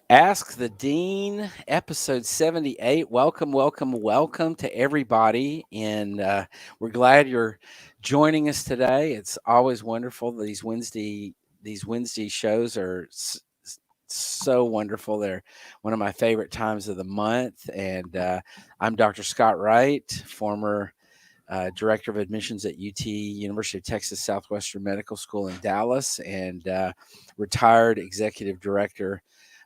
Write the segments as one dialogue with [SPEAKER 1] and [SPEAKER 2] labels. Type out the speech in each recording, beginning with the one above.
[SPEAKER 1] Ask the Dean, episode 78. Welcome, welcome, welcome to everybody. And we're glad you're joining us today. It's always wonderful. These Wednesday shows are so wonderful. They're one of my favorite times of the month. And I'm Dr. Scott Wright, former director of admissions at University of Texas Southwestern Medical School in Dallas, and retired executive director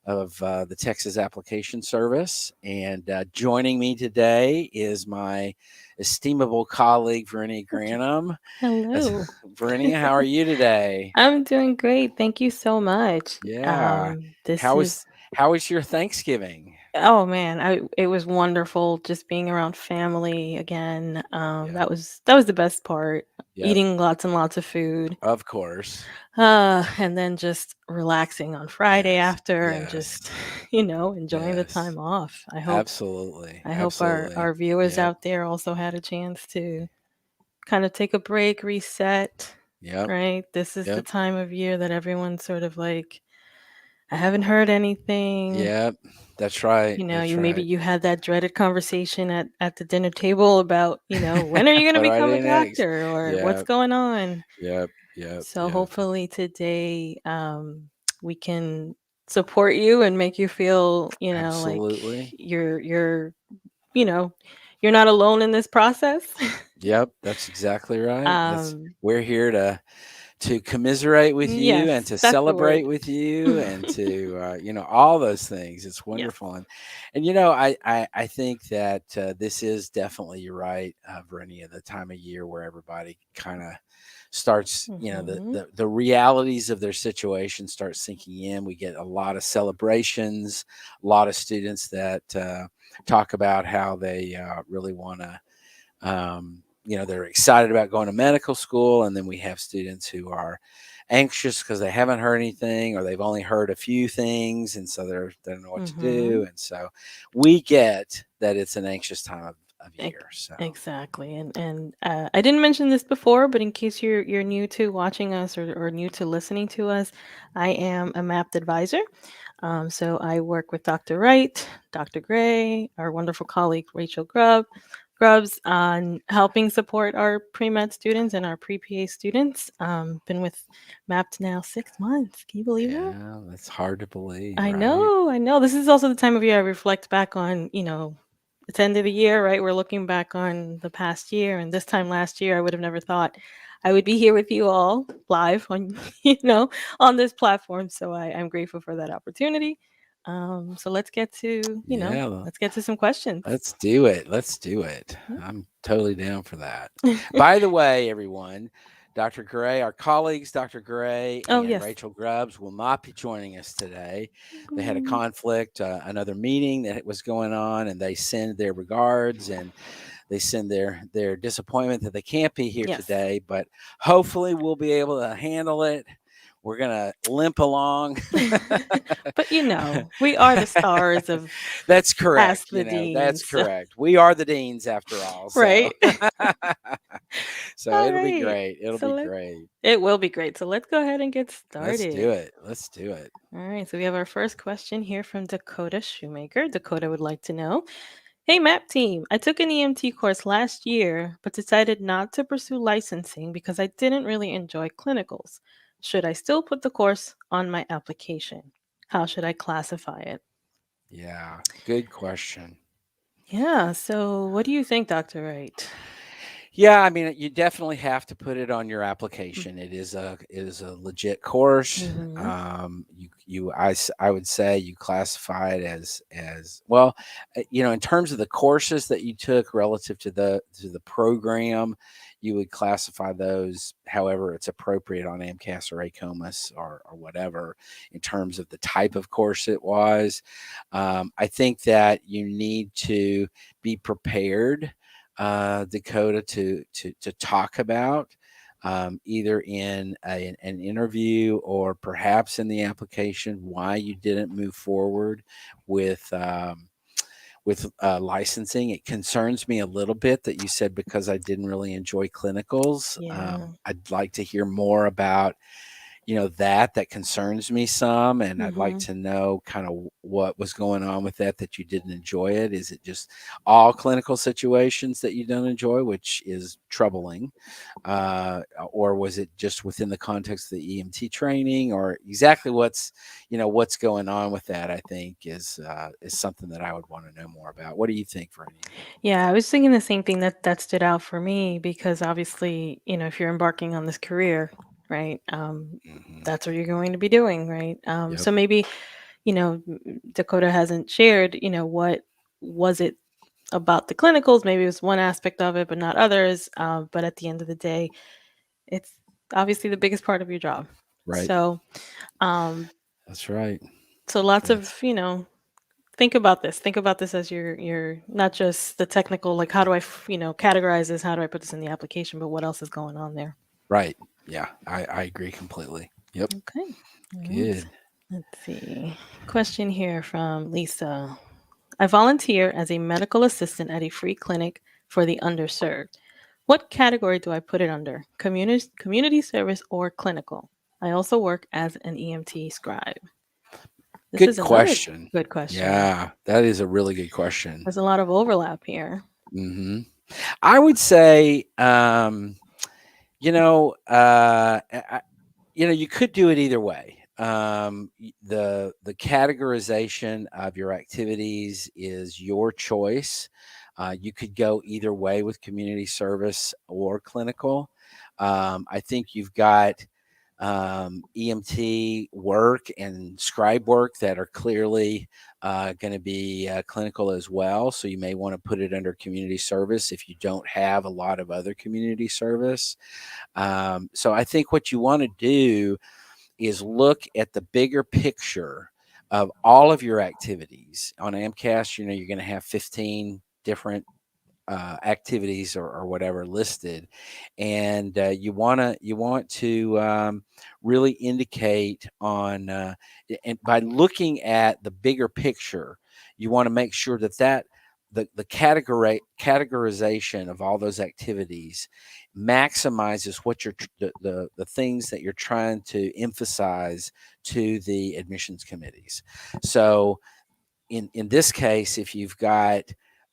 [SPEAKER 1] of the Texas Application Service. And joining me today is my estimable colleague, Verinia Granum.
[SPEAKER 2] Hello.
[SPEAKER 1] Verinia, how are you today?
[SPEAKER 2] I'm doing great. Thank you so much.
[SPEAKER 1] Yeah.
[SPEAKER 2] This
[SPEAKER 1] How was
[SPEAKER 2] is
[SPEAKER 1] how was your Thanksgiving?
[SPEAKER 2] oh man, I it was wonderful just being around family again.
[SPEAKER 1] Yeah.
[SPEAKER 2] That was the best part.
[SPEAKER 1] Yep.
[SPEAKER 2] Eating lots and lots of food.
[SPEAKER 1] Of course.
[SPEAKER 2] And then just relaxing on Friday
[SPEAKER 1] Yes.
[SPEAKER 2] after and
[SPEAKER 1] Yes.
[SPEAKER 2] just, enjoying the
[SPEAKER 1] Yes.
[SPEAKER 2] time off. I hope
[SPEAKER 1] Absolutely.
[SPEAKER 2] I hope our
[SPEAKER 1] Absolutely.
[SPEAKER 2] our viewers
[SPEAKER 1] Yep.
[SPEAKER 2] out there also had a chance to kind of take a break, reset,
[SPEAKER 1] Yep.
[SPEAKER 2] right? This is the
[SPEAKER 1] Yep.
[SPEAKER 2] time of year that everyone's sort of like, I haven't heard anything.
[SPEAKER 1] Yep. That's right.
[SPEAKER 2] You
[SPEAKER 1] That's
[SPEAKER 2] maybe
[SPEAKER 1] right.
[SPEAKER 2] you had that dreaded conversation at the dinner table about, when are you going to
[SPEAKER 1] What do I
[SPEAKER 2] become a
[SPEAKER 1] do next?
[SPEAKER 2] doctor or what's
[SPEAKER 1] Yep.
[SPEAKER 2] going on?
[SPEAKER 1] Yep. Yep.
[SPEAKER 2] So
[SPEAKER 1] Yep.
[SPEAKER 2] hopefully today we can support you and make you feel, like
[SPEAKER 1] Absolutely.
[SPEAKER 2] you know, you're not alone in this process.
[SPEAKER 1] Yep. That's exactly right. That's
[SPEAKER 2] um
[SPEAKER 1] we're here to commiserate with you and
[SPEAKER 2] yes,
[SPEAKER 1] to
[SPEAKER 2] that's the word.
[SPEAKER 1] celebrate with you and to all those things. It's
[SPEAKER 2] Yes.
[SPEAKER 1] wonderful. And I think that this is definitely, you're right, Verenia, the time of year where everybody kind of starts,
[SPEAKER 2] Mhm.
[SPEAKER 1] the realities of their situation start sinking in. We get a lot of celebrations, a lot of students that talk about how they really want to, they're excited about going to medical school. And then we have students who are anxious because they haven't heard anything, or they've only heard a few things. And so they don't know what to do.
[SPEAKER 2] Mhm.
[SPEAKER 1] And so we get that it's an anxious time of
[SPEAKER 2] Ex-
[SPEAKER 1] year. So,
[SPEAKER 2] Exactly, and I didn't mention this before, but in case you're new to watching us or new to listening to us, I am a MAPT advisor. So I work with Dr. Wright, Dr. Gray, our wonderful colleague Rachel Grubbs on helping support our pre-med students and our pre-PA students. Been with MAPT now 6 months. Can you believe that?
[SPEAKER 1] yeah, that's hard to believe,
[SPEAKER 2] I
[SPEAKER 1] right?
[SPEAKER 2] know, I know. This is also the time of year I reflect back on, it's end of the year, right? We're looking back on the past year, and this time last year, I would have never thought I would be here with you all live on, on this platform. So I'm grateful for that opportunity. So
[SPEAKER 1] Yeah,
[SPEAKER 2] let's get to some questions.
[SPEAKER 1] let's do it. Let's do it.
[SPEAKER 2] Mhm.
[SPEAKER 1] I'm totally down for that. By the way, everyone, Dr. Gray, our colleagues, Dr. Gray
[SPEAKER 2] Oh
[SPEAKER 1] and
[SPEAKER 2] yes.
[SPEAKER 1] Rachel Grubbs, will not be joining us today. They had a
[SPEAKER 2] Mm,
[SPEAKER 1] conflict, another meeting that was going on, and they send their regards and they send their disappointment that they can't be here
[SPEAKER 2] yes.
[SPEAKER 1] today. But hopefully, we'll be able to handle it. We're gonna limp along.
[SPEAKER 2] But we are the stars of
[SPEAKER 1] That's correct.
[SPEAKER 2] Ask the
[SPEAKER 1] That's
[SPEAKER 2] Deans.
[SPEAKER 1] correct. We are the deans after all. So,
[SPEAKER 2] Right.
[SPEAKER 1] so
[SPEAKER 2] All
[SPEAKER 1] it'll be
[SPEAKER 2] right.
[SPEAKER 1] great. It'll
[SPEAKER 2] So
[SPEAKER 1] be
[SPEAKER 2] let
[SPEAKER 1] great.
[SPEAKER 2] it will be great. So let's go ahead and get
[SPEAKER 1] Let's
[SPEAKER 2] started.
[SPEAKER 1] do it. Let's do it.
[SPEAKER 2] All right. So we have our first question here from Dakota Shoemaker. Dakota would like to know, hey, MAP team, I took an EMT course last year, but decided not to pursue licensing because I didn't really enjoy clinicals. Should I still put the course on my application? How should I classify it?
[SPEAKER 1] Yeah. Good question.
[SPEAKER 2] Yeah. So what do you think, Dr. Wright?
[SPEAKER 1] Yeah, I mean, you definitely have to put it on your application. It is a legit course.
[SPEAKER 2] Mm-hmm.
[SPEAKER 1] I would say you classify it as well. In terms of the courses that you took relative to the program, you would classify those however it's appropriate on AMCAS or ACOMAS or whatever in terms of the type of course it was. I think that you need to be prepared, Dakota, to talk about, either in an interview or perhaps in the application, why you didn't move forward with licensing. It concerns me a little bit that you said because I didn't really enjoy clinicals.
[SPEAKER 2] Yeah.
[SPEAKER 1] I'd like to hear more about, that concerns me some, and I'd like
[SPEAKER 2] Mm-hmm.
[SPEAKER 1] to know kind of what was going on with that you didn't enjoy it. Is it just all clinical situations that you don't enjoy, which is troubling, or was it just within the context of the EMT training, or exactly what's going on with that? I think is something that I would want to know more about. What do you think, Vernia?
[SPEAKER 2] Yeah, I was thinking the same thing that stood out for me because obviously, if you're embarking on this career, right,
[SPEAKER 1] Hmm.
[SPEAKER 2] that's what you're going to be doing, right?
[SPEAKER 1] Yep.
[SPEAKER 2] So maybe, Dakota hasn't shared, what was it about the clinicals? Maybe it was one aspect of it, but not others. But at the end of the day, it's obviously the biggest part of your job.
[SPEAKER 1] Right.
[SPEAKER 2] So, um,
[SPEAKER 1] That's right.
[SPEAKER 2] so lots of,
[SPEAKER 1] That's
[SPEAKER 2] think about this. Think about this as your not just the technical, like how do I, categorize this? How do I put this in the application? But what else is going on there?
[SPEAKER 1] right. Yeah, I agree completely. Yep.
[SPEAKER 2] Okay. All right.
[SPEAKER 1] Good.
[SPEAKER 2] Let's see. Question here from Lisa. I volunteer as a medical assistant at a free clinic for the underserved. What category do I put it under? Community service or clinical? I also work as an EMT scribe. This
[SPEAKER 1] Good
[SPEAKER 2] is another
[SPEAKER 1] question.
[SPEAKER 2] good question.
[SPEAKER 1] Yeah, that is a really good question.
[SPEAKER 2] There's a lot of overlap here.
[SPEAKER 1] Hmm. I would say, you know, you could do it either way. The categorization of your activities is your choice. You could go either way with community service or clinical. I think you've got EMT work and scribe work that are clearly going to be clinical as well. So you may want to put it under community service if you don't have a lot of other community service. So I think what you want to do is look at the bigger picture of all of your activities on AMCAS. You're going to have 15 different activities or whatever listed, and you want to really indicate on and by looking at the bigger picture, you want to make sure that the categorization of all those activities maximizes what the things that you're trying to emphasize to the admissions committees. So in this case, if you've got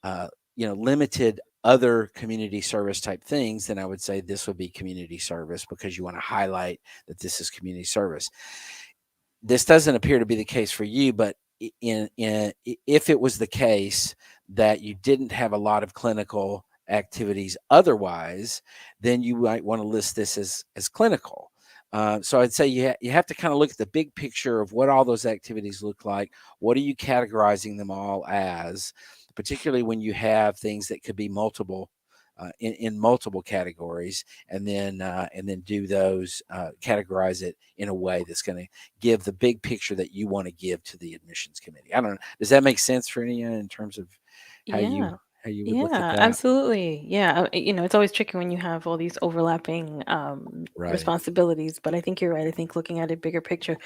[SPEAKER 1] uh, limited other community service type things, then I would say this would be community service because you want to highlight that this is community service. This doesn't appear to be the case for you, but if it was the case that you didn't have a lot of clinical activities otherwise, then you might want to list this as clinical. So I'd say you have to kind of look at the big picture of what all those activities look like. What are you categorizing them all as, particularly when you have things that could be multiple in multiple categories, and then do those categorize it in a way that's going to give the big picture that you want to give to the admissions committee. I don't know. Does that make sense for any in terms of how you
[SPEAKER 2] Yeah.
[SPEAKER 1] how you would look at
[SPEAKER 2] Yeah,
[SPEAKER 1] that?
[SPEAKER 2] absolutely. Yeah, it's always tricky when you have all these overlapping
[SPEAKER 1] Right.
[SPEAKER 2] responsibilities, but I think you're right. I think looking at a bigger picture,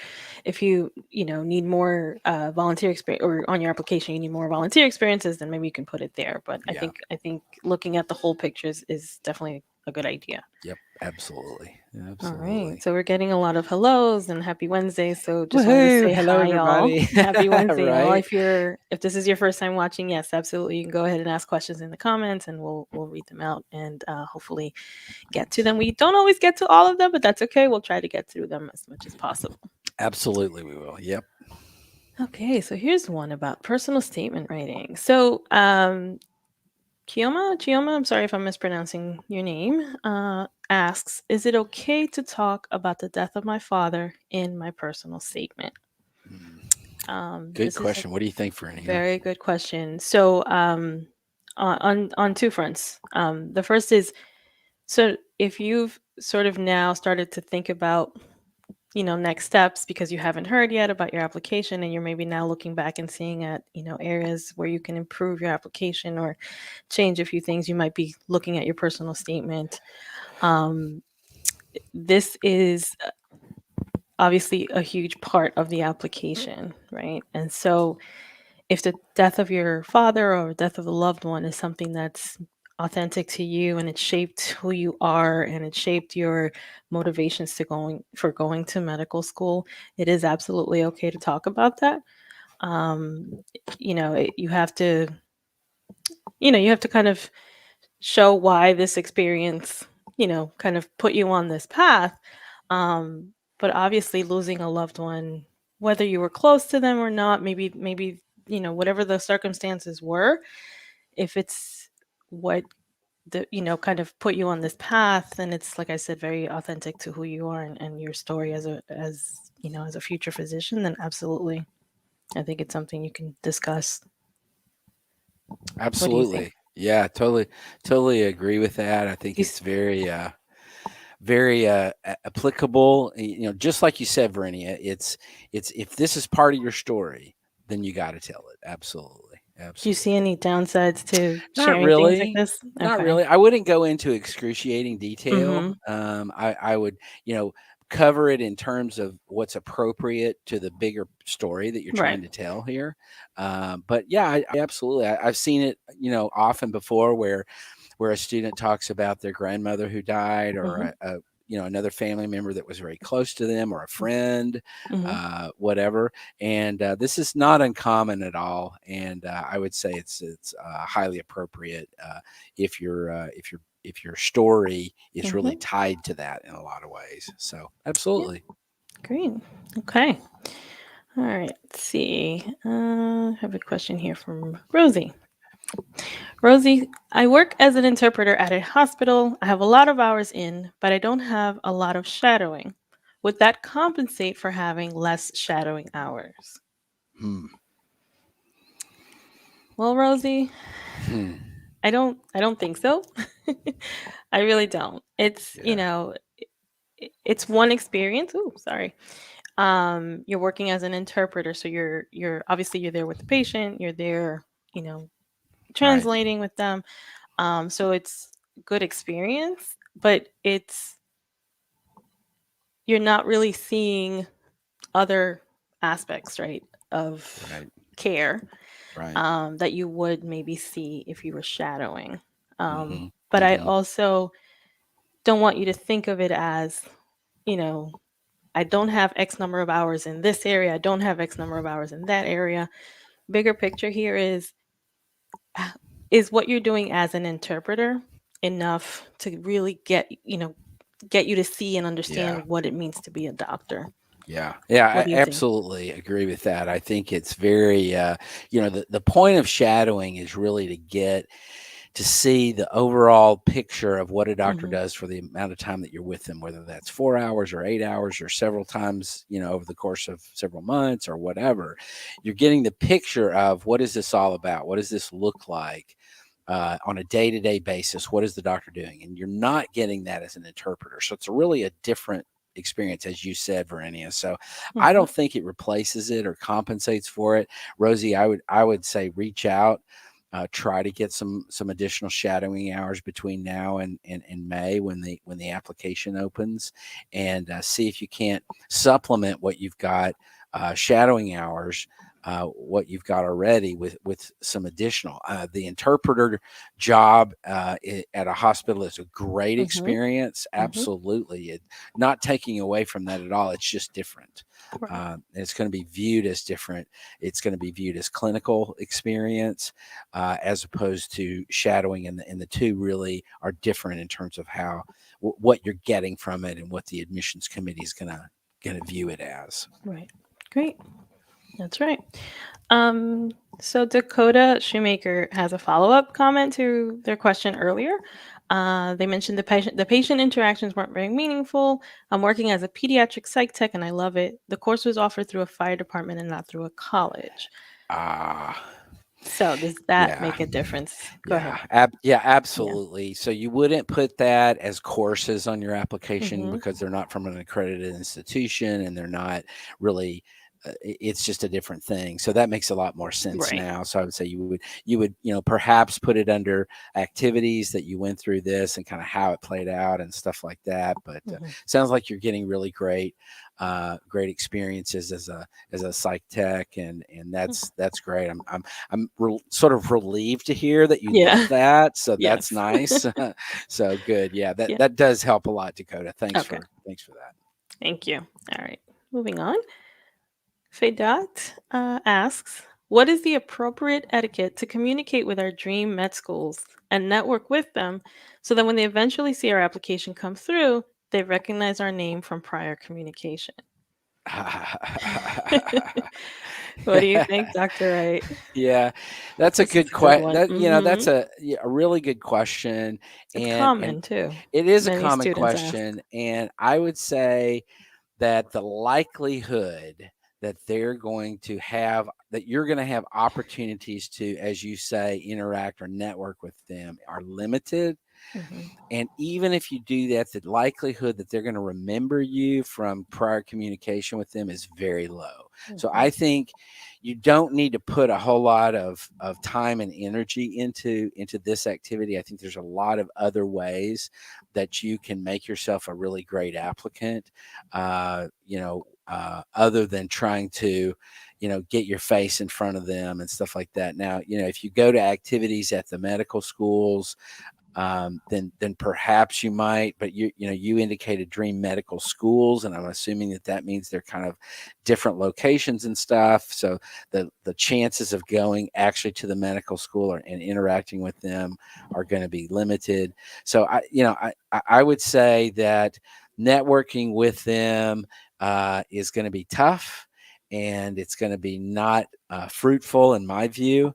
[SPEAKER 2] if you, need more volunteer experience or on your application you need more volunteer experiences, then maybe you can put it there. But I
[SPEAKER 1] Yeah.
[SPEAKER 2] think I think looking at the whole picture is definitely a good idea.
[SPEAKER 1] Yep. Absolutely.
[SPEAKER 2] All right.
[SPEAKER 1] Absolutely.
[SPEAKER 2] So we're getting a lot of hellos and happy Wednesday. So just wanted to
[SPEAKER 1] Woohoo!
[SPEAKER 2] say
[SPEAKER 1] Hello,
[SPEAKER 2] hi, y'all.
[SPEAKER 1] everybody.
[SPEAKER 2] Happy Wednesday, y'all.
[SPEAKER 1] Right.
[SPEAKER 2] If this is your first time watching, yes, absolutely. You can go ahead and ask questions in the comments and we'll read them out and hopefully get to them. We don't always get to all of them, but that's okay. We'll try to get through them as much as possible.
[SPEAKER 1] Absolutely, we will. Yep.
[SPEAKER 2] Okay, so here's one about personal statement writing. So Chioma, I'm sorry if I'm mispronouncing your name, asks, is it okay to talk about the death of my father in my personal statement?
[SPEAKER 1] Mm, good
[SPEAKER 2] This is a
[SPEAKER 1] question. What do you think, Fernie?
[SPEAKER 2] very good question. So, on two fronts. The first is, so if you've sort of now started to think about, next steps because you haven't heard yet about your application and you're maybe now looking back and seeing at, areas where you can improve your application or change a few things, you might be looking at your personal statement. Um, this is obviously a huge part of the application, right? And so if the death of your father or death of a loved one is something that's authentic to you and it shaped who you are and it shaped your motivations to going to medical school, it is absolutely okay to talk about that. Um, you have to, you have to kind of show why this experience, kind of put you on this path. Um, but obviously losing a loved one, whether you were close to them or not, maybe, whatever the circumstances were, if it's what kind of put you on this path, then it's, like I said, very authentic to who you are and your story as a future physician, then absolutely. I think it's something you can discuss. What do you think?
[SPEAKER 1] Absolutely. Yeah, totally agree with that. I think
[SPEAKER 2] You s-
[SPEAKER 1] it's very applicable. Just like you said, Verinia, it's if this is part of your story, then you got to tell it. Absolutely.
[SPEAKER 2] do you see
[SPEAKER 1] Absolutely.
[SPEAKER 2] any downsides to
[SPEAKER 1] Not
[SPEAKER 2] sharing things like
[SPEAKER 1] really.
[SPEAKER 2] this?
[SPEAKER 1] Not
[SPEAKER 2] Okay.
[SPEAKER 1] really. I wouldn't go into excruciating detail.
[SPEAKER 2] Mm-hmm.
[SPEAKER 1] I would, cover it in terms of what's appropriate to the bigger story that you're
[SPEAKER 2] Right.
[SPEAKER 1] trying to tell here. But yeah, I absolutely. I've seen it, often before where a student talks about their grandmother who died, or
[SPEAKER 2] Mm-hmm.
[SPEAKER 1] another family member that was very close to them, or a friend,
[SPEAKER 2] Mm-hmm.
[SPEAKER 1] whatever. And this is not uncommon at all. And I would say it's highly appropriate if your story is really
[SPEAKER 2] Mm-hmm.
[SPEAKER 1] tied to that in a lot of ways. So
[SPEAKER 2] Yeah.
[SPEAKER 1] absolutely.
[SPEAKER 2] Great. Okay. All right. Let's see. I have a question here from Rosie. Rosie, I work as an interpreter at a hospital. I have a lot of hours in, but I don't have a lot of shadowing. Would that compensate for having less shadowing hours?
[SPEAKER 1] Hmm.
[SPEAKER 2] Well, Rosie,
[SPEAKER 1] Hmm.
[SPEAKER 2] I don't think so. I really don't. It's,
[SPEAKER 1] Yeah.
[SPEAKER 2] it's one experience. Ooh, sorry. You're working as an interpreter, so you're obviously you're there with the patient, you're there, you know,
[SPEAKER 1] Right.
[SPEAKER 2] translating with them. So it's good experience, but it's you're not really seeing other aspects, right, of
[SPEAKER 1] Right.
[SPEAKER 2] care,
[SPEAKER 1] Right.
[SPEAKER 2] that you would maybe see if you were shadowing.
[SPEAKER 1] Mm-hmm.
[SPEAKER 2] But I
[SPEAKER 1] Mm-hmm.
[SPEAKER 2] also don't want you to think of it as, you know, I don't have X number of hours in this area, I don't have X number of hours in that area. Bigger picture here is what you're doing as an interpreter enough to really get you to see and
[SPEAKER 1] Yeah.
[SPEAKER 2] understand what it means to be a doctor?
[SPEAKER 1] Yeah,
[SPEAKER 2] What
[SPEAKER 1] I
[SPEAKER 2] do you think?
[SPEAKER 1] absolutely agree with that. I think it's very, the point of shadowing is really to get to see the overall picture of what a doctor
[SPEAKER 2] Mhm.
[SPEAKER 1] does for the amount of time that you're with them, whether that's 4 hours or 8 hours or several times, over the course of several months or whatever. You're getting the picture of what is this all about? What does this look like? On a day-to-day basis, what is the doctor doing? And you're not getting that as an interpreter, so it's really a different experience, as you said, Verenia. So I
[SPEAKER 2] Mhm.
[SPEAKER 1] don't think it replaces it or compensates for it. Rosie, I would say reach out, try to get some additional shadowing hours between now and May when the application opens, and see if you can't supplement what you've got, shadowing hours, what you've got already with some additional. The interpreter job at a hospital is a great
[SPEAKER 2] Mhm.
[SPEAKER 1] experience.
[SPEAKER 2] Mhm.
[SPEAKER 1] Absolutely, not taking away from that at all. It's just different.
[SPEAKER 2] Right.
[SPEAKER 1] It's going to be viewed as different. It's going to be viewed as clinical experience, as opposed to shadowing, and the two really are different in terms of how what you're getting from it and what the admissions committee is going to view it as.
[SPEAKER 2] Right. Great. That's right. Um, so Dakota Shoemaker has a follow-up comment to their question earlier. They mentioned the patient interactions weren't very meaningful. I'm working as a pediatric psych tech and I love it. The course was offered through a fire department and not through a college.
[SPEAKER 1] Ah,
[SPEAKER 2] So does that
[SPEAKER 1] yeah.
[SPEAKER 2] make a difference? Go ahead.
[SPEAKER 1] Yeah,
[SPEAKER 2] Yeah.
[SPEAKER 1] absolutely. So you wouldn't put that as courses on your application
[SPEAKER 2] Mhm.
[SPEAKER 1] because they're not from an accredited institution and they're not really it's just a different thing. So that makes a lot more sense
[SPEAKER 2] Right.
[SPEAKER 1] now. So I would say you would perhaps put it under activities that you went through this and kind of how it played out and stuff like that. But
[SPEAKER 2] Hmm.
[SPEAKER 1] sounds like you're getting really great experiences as a psych tech, and that's great. I'm sort of relieved to hear that you
[SPEAKER 2] Yeah.
[SPEAKER 1] love that. So that's
[SPEAKER 2] Yes.
[SPEAKER 1] nice. So good. Yeah, that
[SPEAKER 2] Yeah.
[SPEAKER 1] that does help a lot, Dakota. Thanks
[SPEAKER 2] Okay.
[SPEAKER 1] for that.
[SPEAKER 2] Thank you. All right. Moving on. Fedat asks, what is the appropriate etiquette to communicate with our dream med schools and network with them so that when they eventually see our application come through, they recognize our name from prior communication? What do you think, Dr. Wright?
[SPEAKER 1] Yeah, that's a
[SPEAKER 2] This is
[SPEAKER 1] good
[SPEAKER 2] a good
[SPEAKER 1] question.
[SPEAKER 2] one.
[SPEAKER 1] That's a really good question,
[SPEAKER 2] It's
[SPEAKER 1] and
[SPEAKER 2] common too.
[SPEAKER 1] it is a
[SPEAKER 2] Many
[SPEAKER 1] common
[SPEAKER 2] students ask.
[SPEAKER 1] question, and I would say that the likelihood that you're going to have opportunities to, as you say, interact or network with them are limited.
[SPEAKER 2] Hmm.
[SPEAKER 1] And even if you do that, the likelihood that they're going to remember you from prior communication with them is very low. So
[SPEAKER 2] Hmm.
[SPEAKER 1] I think you don't need to put a whole lot of time and energy into this activity. I think there's a lot of other ways that you can make yourself a really great applicant. Other than trying to, get your face in front of them and stuff like that. Now, if you go to activities at the medical schools, then perhaps you might. But you indicated dream medical schools, and I'm assuming that means they're kind of different locations and stuff. So the chances of going actually to the medical school and interacting with them are going to be limited. So I would say that networking with them is going to be tough, and it's going to be not fruitful in my view,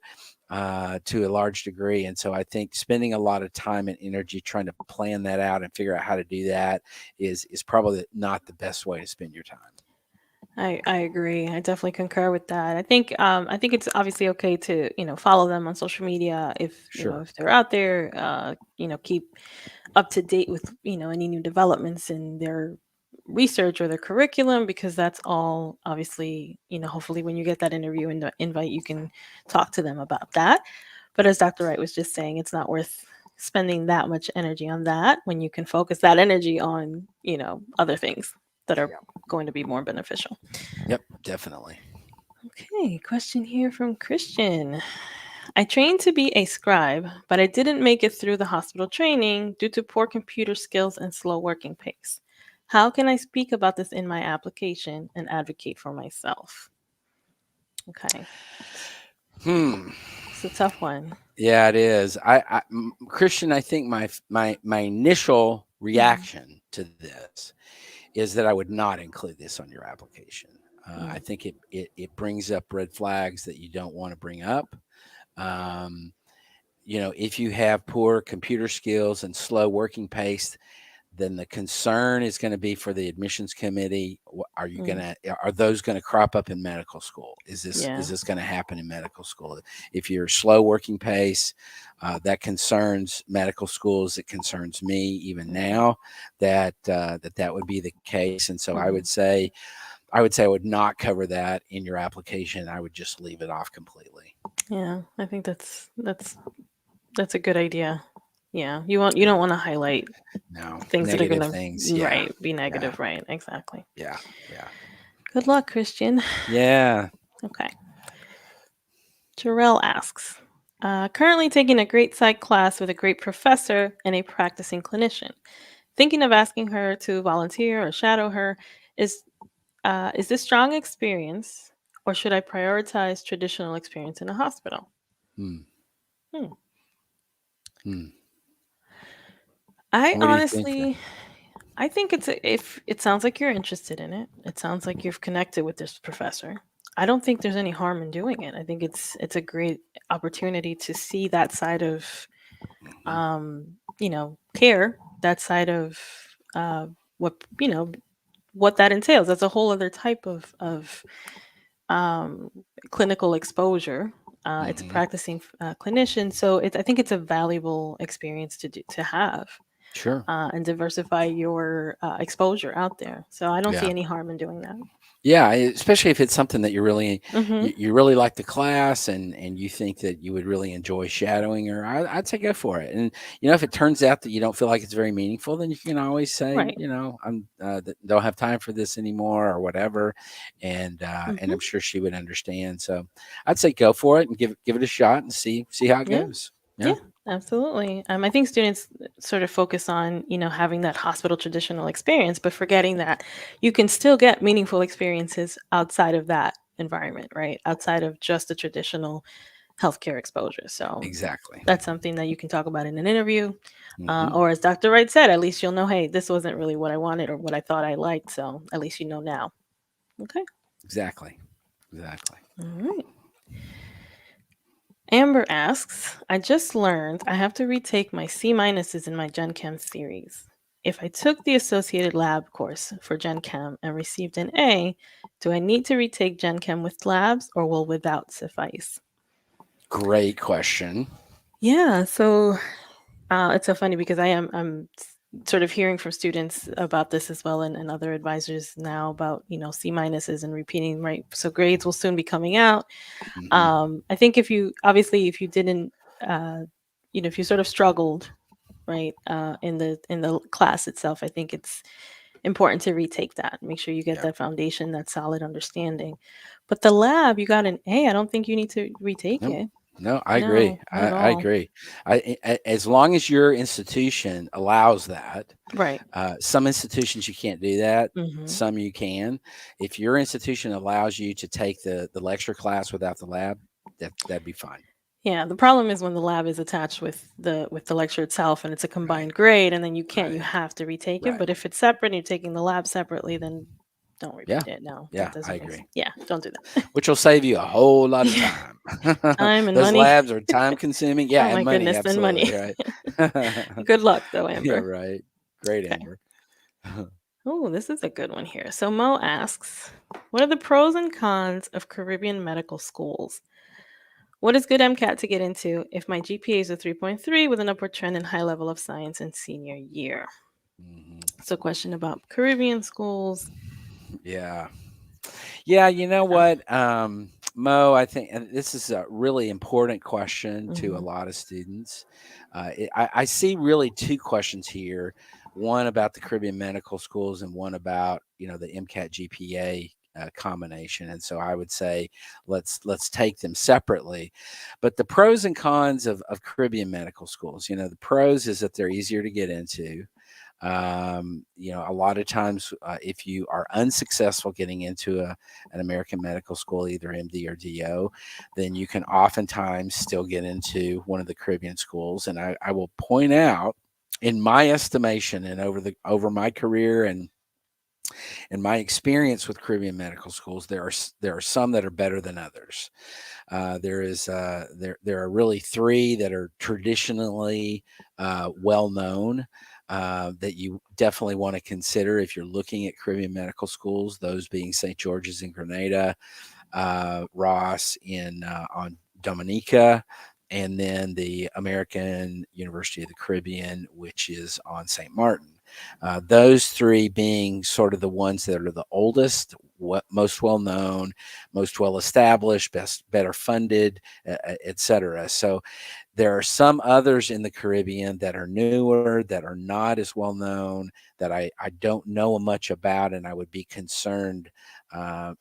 [SPEAKER 1] to a large degree. And so I think spending a lot of time and energy trying to plan that out and figure out how to do that is probably not the best way to spend your time.
[SPEAKER 2] I agree. I definitely concur with that. I think it's obviously okay to, follow them on social media if,
[SPEAKER 1] Sure.
[SPEAKER 2] if they're out there, keep up to date with, any new developments in their research or their curriculum, because that's all obviously, hopefully when you get that interview and the invite, you can talk to them about that. But as Dr. Wright was just saying, it's not worth spending that much energy on that when you can focus that energy on, other things that are
[SPEAKER 1] Yeah.
[SPEAKER 2] going to be more beneficial.
[SPEAKER 1] Yep. Definitely.
[SPEAKER 2] Okay, question here from Christian. I trained to be a scribe, but I didn't make it through the hospital training due to poor computer skills and slow working pace. How can I speak about this in my application and advocate for myself? Okay,
[SPEAKER 1] Hmm.
[SPEAKER 2] it's a tough one.
[SPEAKER 1] Yeah, it is. Christian, I think my initial
[SPEAKER 2] Mhm.
[SPEAKER 1] reaction to this is that I would not include this on your application. I
[SPEAKER 2] Mm.
[SPEAKER 1] think it brings up red flags that you don't want to bring up. Um, if you have poor computer skills and slow working pace, then the concern is going to be for the admissions committee.
[SPEAKER 2] Mm.
[SPEAKER 1] Are those going to crop up in medical school? Is
[SPEAKER 2] Yeah.
[SPEAKER 1] this going to happen in medical school? If you're slow working pace, that concerns medical schools. It concerns me even
[SPEAKER 2] Hmm.
[SPEAKER 1] now that would be the case. And so
[SPEAKER 2] Hmm.
[SPEAKER 1] I would not cover that in your application. I would just leave it off completely.
[SPEAKER 2] Yeah, I think that's a good idea. Yeah, you
[SPEAKER 1] Yeah.
[SPEAKER 2] don't want to highlight
[SPEAKER 1] No,
[SPEAKER 2] things that are
[SPEAKER 1] negative
[SPEAKER 2] gonna
[SPEAKER 1] things. Yeah.
[SPEAKER 2] right be
[SPEAKER 1] Yeah.
[SPEAKER 2] negative. Right, exactly.
[SPEAKER 1] Yeah. Yeah.
[SPEAKER 2] Good luck, Christian.
[SPEAKER 1] Yeah.
[SPEAKER 2] Okay. Jarrell asks, currently taking a great psych class with a great professor and a practicing clinician. Thinking of asking her to volunteer or shadow her. Is is this strong experience, or should I prioritize traditional experience in a hospital?
[SPEAKER 1] Hmm.
[SPEAKER 2] Hmm.
[SPEAKER 1] Hmm.
[SPEAKER 2] I
[SPEAKER 1] What do you think then?
[SPEAKER 2] honestly, I think if it sounds like you're interested in it. It sounds like you've connected with this professor. I don't think there's any harm in doing it. I think it's a great opportunity to see that side of
[SPEAKER 1] Mhm.
[SPEAKER 2] care, that side of what what that entails. That's a whole other type of um, clinical exposure. It's a
[SPEAKER 1] Mhm.
[SPEAKER 2] practicing clinician, so I think it's a valuable experience to have
[SPEAKER 1] Sure.
[SPEAKER 2] and diversify your exposure out there. So I don't see
[SPEAKER 1] Yeah.
[SPEAKER 2] any harm in doing that.
[SPEAKER 1] Yeah, especially if it's something that
[SPEAKER 2] Mm-hmm.
[SPEAKER 1] you really like the class, and you think that you would really enjoy shadowing her. I'd say go for it. And if it turns out that you don't feel like it's very meaningful, then you can always say,
[SPEAKER 2] Right.
[SPEAKER 1] I'm don't have time for this anymore or whatever, and
[SPEAKER 2] Mm-hmm.
[SPEAKER 1] I'm sure she would understand. So I'd say go for it and give it a shot and see how it
[SPEAKER 2] Yeah.
[SPEAKER 1] goes.
[SPEAKER 2] Yeah,
[SPEAKER 1] Yeah,
[SPEAKER 2] absolutely. I think students sort of focus on, having that hospital traditional experience, but forgetting that you can still get meaningful experiences outside of that environment, right? Outside of just the traditional healthcare exposure. So
[SPEAKER 1] exactly.
[SPEAKER 2] that's something that you can talk about in an interview.
[SPEAKER 1] Hmm.
[SPEAKER 2] Or as Dr. Wright said, at least you'll know, hey, this wasn't really what I wanted or what I thought I liked. So at least you know now. Okay.
[SPEAKER 1] Exactly. Exactly.
[SPEAKER 2] All right. Amber asks, I just learned I have to retake my C minuses in my Gen Chem series. If I took the associated lab course for Gen Chem and received an A, do I need to retake Gen Chem with labs or will without suffice?
[SPEAKER 1] Great question.
[SPEAKER 2] Yeah, so it's so funny because sort of hearing from students about this as well, and other advisors now about C minuses and repeating, right? So grades will soon be coming out.
[SPEAKER 1] Hmm.
[SPEAKER 2] I think if you didn't, uh, if you sort of struggled, right, in the class itself, I think it's important to retake that. Make sure you get
[SPEAKER 1] Yeah.
[SPEAKER 2] that foundation, that solid understanding. But the lab, you got an A. I don't think you need to retake
[SPEAKER 1] No,
[SPEAKER 2] it.
[SPEAKER 1] no, I agree.
[SPEAKER 2] No, not at
[SPEAKER 1] I
[SPEAKER 2] all.
[SPEAKER 1] agree. As long as your institution allows that,
[SPEAKER 2] Right.
[SPEAKER 1] some institutions you can't do that.
[SPEAKER 2] Hmm.
[SPEAKER 1] Some you can. If your institution allows you to take the lecture class without the lab, that'd be fine.
[SPEAKER 2] Yeah, the problem is when the lab is attached with the lecture itself and it's a
[SPEAKER 1] Right.
[SPEAKER 2] combined grade and then you
[SPEAKER 1] Right.
[SPEAKER 2] have to retake it.
[SPEAKER 1] Right.
[SPEAKER 2] But if it's separate and you're taking the lab separately, then don't
[SPEAKER 1] Yeah.
[SPEAKER 2] repeat it. No, that
[SPEAKER 1] Yeah. I
[SPEAKER 2] doesn't make sense.
[SPEAKER 1] agree.
[SPEAKER 2] Yeah, don't do that.
[SPEAKER 1] Which will save you a whole lot of time.
[SPEAKER 2] Time and
[SPEAKER 1] Those
[SPEAKER 2] money.
[SPEAKER 1] labs are time consuming. Yeah,
[SPEAKER 2] Oh
[SPEAKER 1] and
[SPEAKER 2] my
[SPEAKER 1] money.
[SPEAKER 2] goodness, and money.
[SPEAKER 1] Absolutely. Right.
[SPEAKER 2] Good luck though,
[SPEAKER 1] Yeah.
[SPEAKER 2] Amber.
[SPEAKER 1] Right. Great,
[SPEAKER 2] Okay.
[SPEAKER 1] Amber.
[SPEAKER 2] Oh, this is a good one here. So Mo asks, what are the pros and cons of Caribbean medical schools? What is good MCAT to get into if my GPA is a 3.3 with an upward trend and high level of science in senior year?
[SPEAKER 1] Hmm.
[SPEAKER 2] It's a question about Caribbean schools.
[SPEAKER 1] Yeah. Yeah, you know
[SPEAKER 2] Yeah.
[SPEAKER 1] what, Mo, I think and this is a really important question to a
[SPEAKER 2] Hmm.
[SPEAKER 1] lot of students. I see really two questions here, one about the Caribbean medical schools and one about the MCAT GPA combination. And so I would say let's take them separately. But the pros and cons of Caribbean medical schools, the pros is that they're easier to get into. A lot of times, if you are unsuccessful getting into an American medical school, either MD or DO, then you can oftentimes still get into one of the Caribbean schools. And I will point out, in my estimation, and over my career and my experience with Caribbean medical schools, there are some that are better than others. There are really three that are traditionally well known, that you definitely want to consider if you're looking at Caribbean medical schools. Those being St. George's in Grenada, Ross in on Dominica, and then the American University of the Caribbean, which is on St. Martin. Those three being sort of the ones that are the oldest, most well known, most well established, better funded, etc. So there are some others in the Caribbean that are newer, that are not as well known, that I don't know much about, and I would be concerned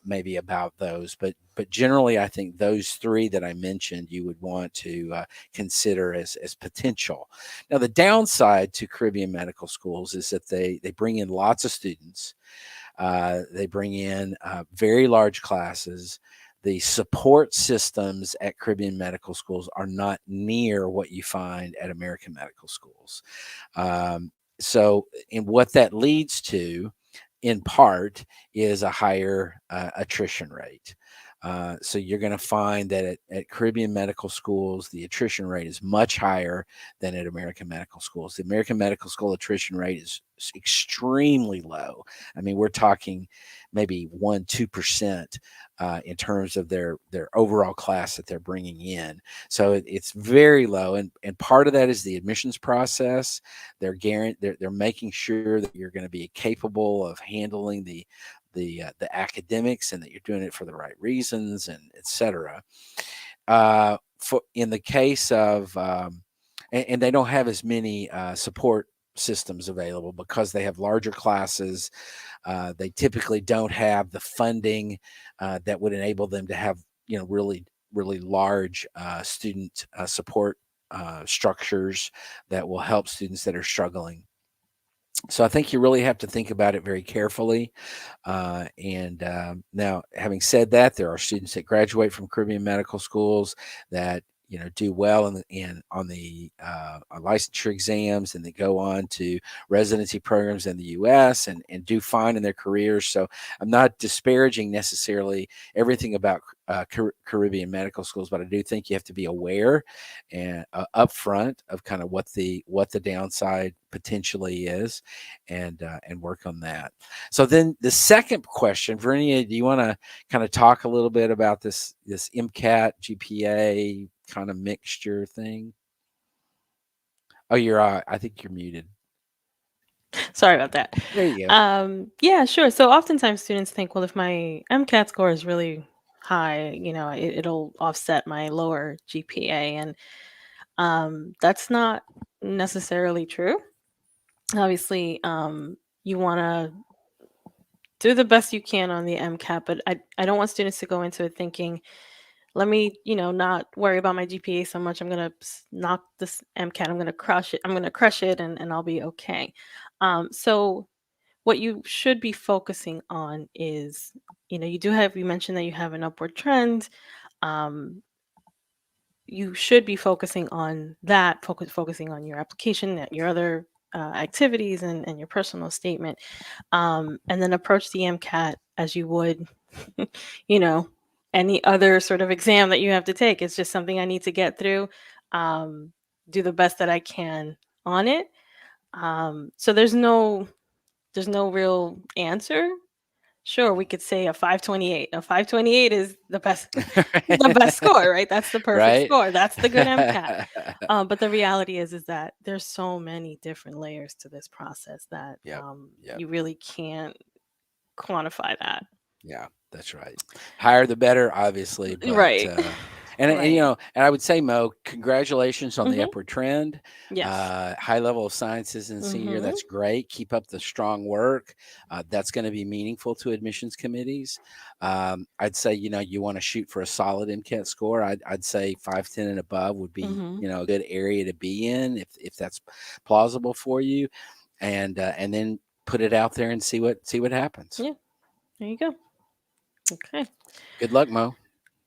[SPEAKER 1] maybe about those. But generally, I think those three that I mentioned you would want to consider as potential. Now, the downside to Caribbean medical schools is that they bring in lots of students. They bring in very large classes. The support systems at Caribbean medical schools are not near what you find at American medical schools. And what that leads to, in part, is a higher attrition rate. So you're going to find that at Caribbean medical schools, the attrition rate is much higher than at American medical schools. The American medical school attrition rate is extremely low. I mean, we're talking maybe 1-2% in terms of their overall class that they're bringing in. So it's very low, and part of that is the admissions process. They're making sure that you're going to be capable of handling the academics and that you're doing it for the right reasons and etc. For in the case of and they don't have as many support systems available because they have larger classes. They typically don't have the funding that would enable them to have really large student support structures that will help students that are struggling. So I think you really have to think about it very carefully. And now, having said that, there are students that graduate from Caribbean medical schools that do well in on the on licensure exams, and they go on to residency programs in the U.S. and do fine in their careers. So I'm not disparaging necessarily everything about Caribbean medical schools, but I do think you have to be aware and upfront of kind of what the downside potentially is, and work on that. So then the second question, Vernia, do you want to kind of talk a little bit about this MCAT GPA kind of mixture thing? Oh, you're I think you're muted.
[SPEAKER 2] Sorry about that.
[SPEAKER 1] There you go.
[SPEAKER 2] Yeah, sure. So oftentimes students think, well, if my MCAT score is really high, it'll offset my lower GPA, and that's not necessarily true. Obviously, you want to do the best you can on the MCAT, but I don't want students to go into it thinking, let me, not worry about my GPA so much. I'm gonna knock this MCAT. I'm gonna crush it. I'm gonna crush it, and I'll be okay. So what you should be focusing on is, you mentioned that you have an upward trend. Um, you should be focusing on that, focusing on your application, your other activities, and your personal statement, and then approach the MCAT as you would, you know, any other sort of exam that you have to take. It's just something I need to get through, um, do the best that I can on it. So there's no real answer. Sure, we could say a 528. A 528 is the best the best score, right? That's the perfect
[SPEAKER 1] Right?
[SPEAKER 2] score. That's the good MCAT. But the reality is that there's so many different layers to this process that
[SPEAKER 1] Yep. Yep.
[SPEAKER 2] you really can't quantify that.
[SPEAKER 1] Yeah, that's right. Higher the better, obviously, but
[SPEAKER 2] Right.
[SPEAKER 1] and
[SPEAKER 2] Right.
[SPEAKER 1] and I would say, Mo, congratulations on the
[SPEAKER 2] Mhm.
[SPEAKER 1] upward trend.
[SPEAKER 2] Yes.
[SPEAKER 1] High level of sciences in senior year,
[SPEAKER 2] Mhm.
[SPEAKER 1] that's great. Keep up the strong work. That's going to be meaningful to admissions committees. I'd say you want to shoot for a solid MCAT score. I'd say 510 and above would be
[SPEAKER 2] Mhm.
[SPEAKER 1] a good area to be in if that's plausible for you, and then put it out there and see what happens.
[SPEAKER 2] Yeah. There you go. Okay.
[SPEAKER 1] Good luck, Mo.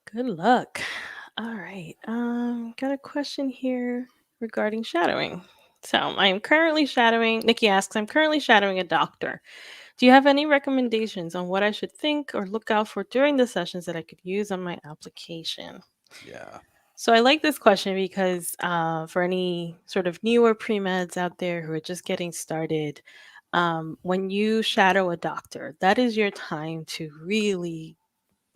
[SPEAKER 2] Good luck. All right. Got a question here regarding shadowing. So I am currently shadowing. Nikki asks, I'm currently shadowing a doctor. Do you have any recommendations on what I should think or look out for during the sessions that I could use on my application?
[SPEAKER 1] Yeah.
[SPEAKER 2] So I like this question because for any sort of newer pre-meds out there who are just getting started, when you shadow a doctor, that is your time to really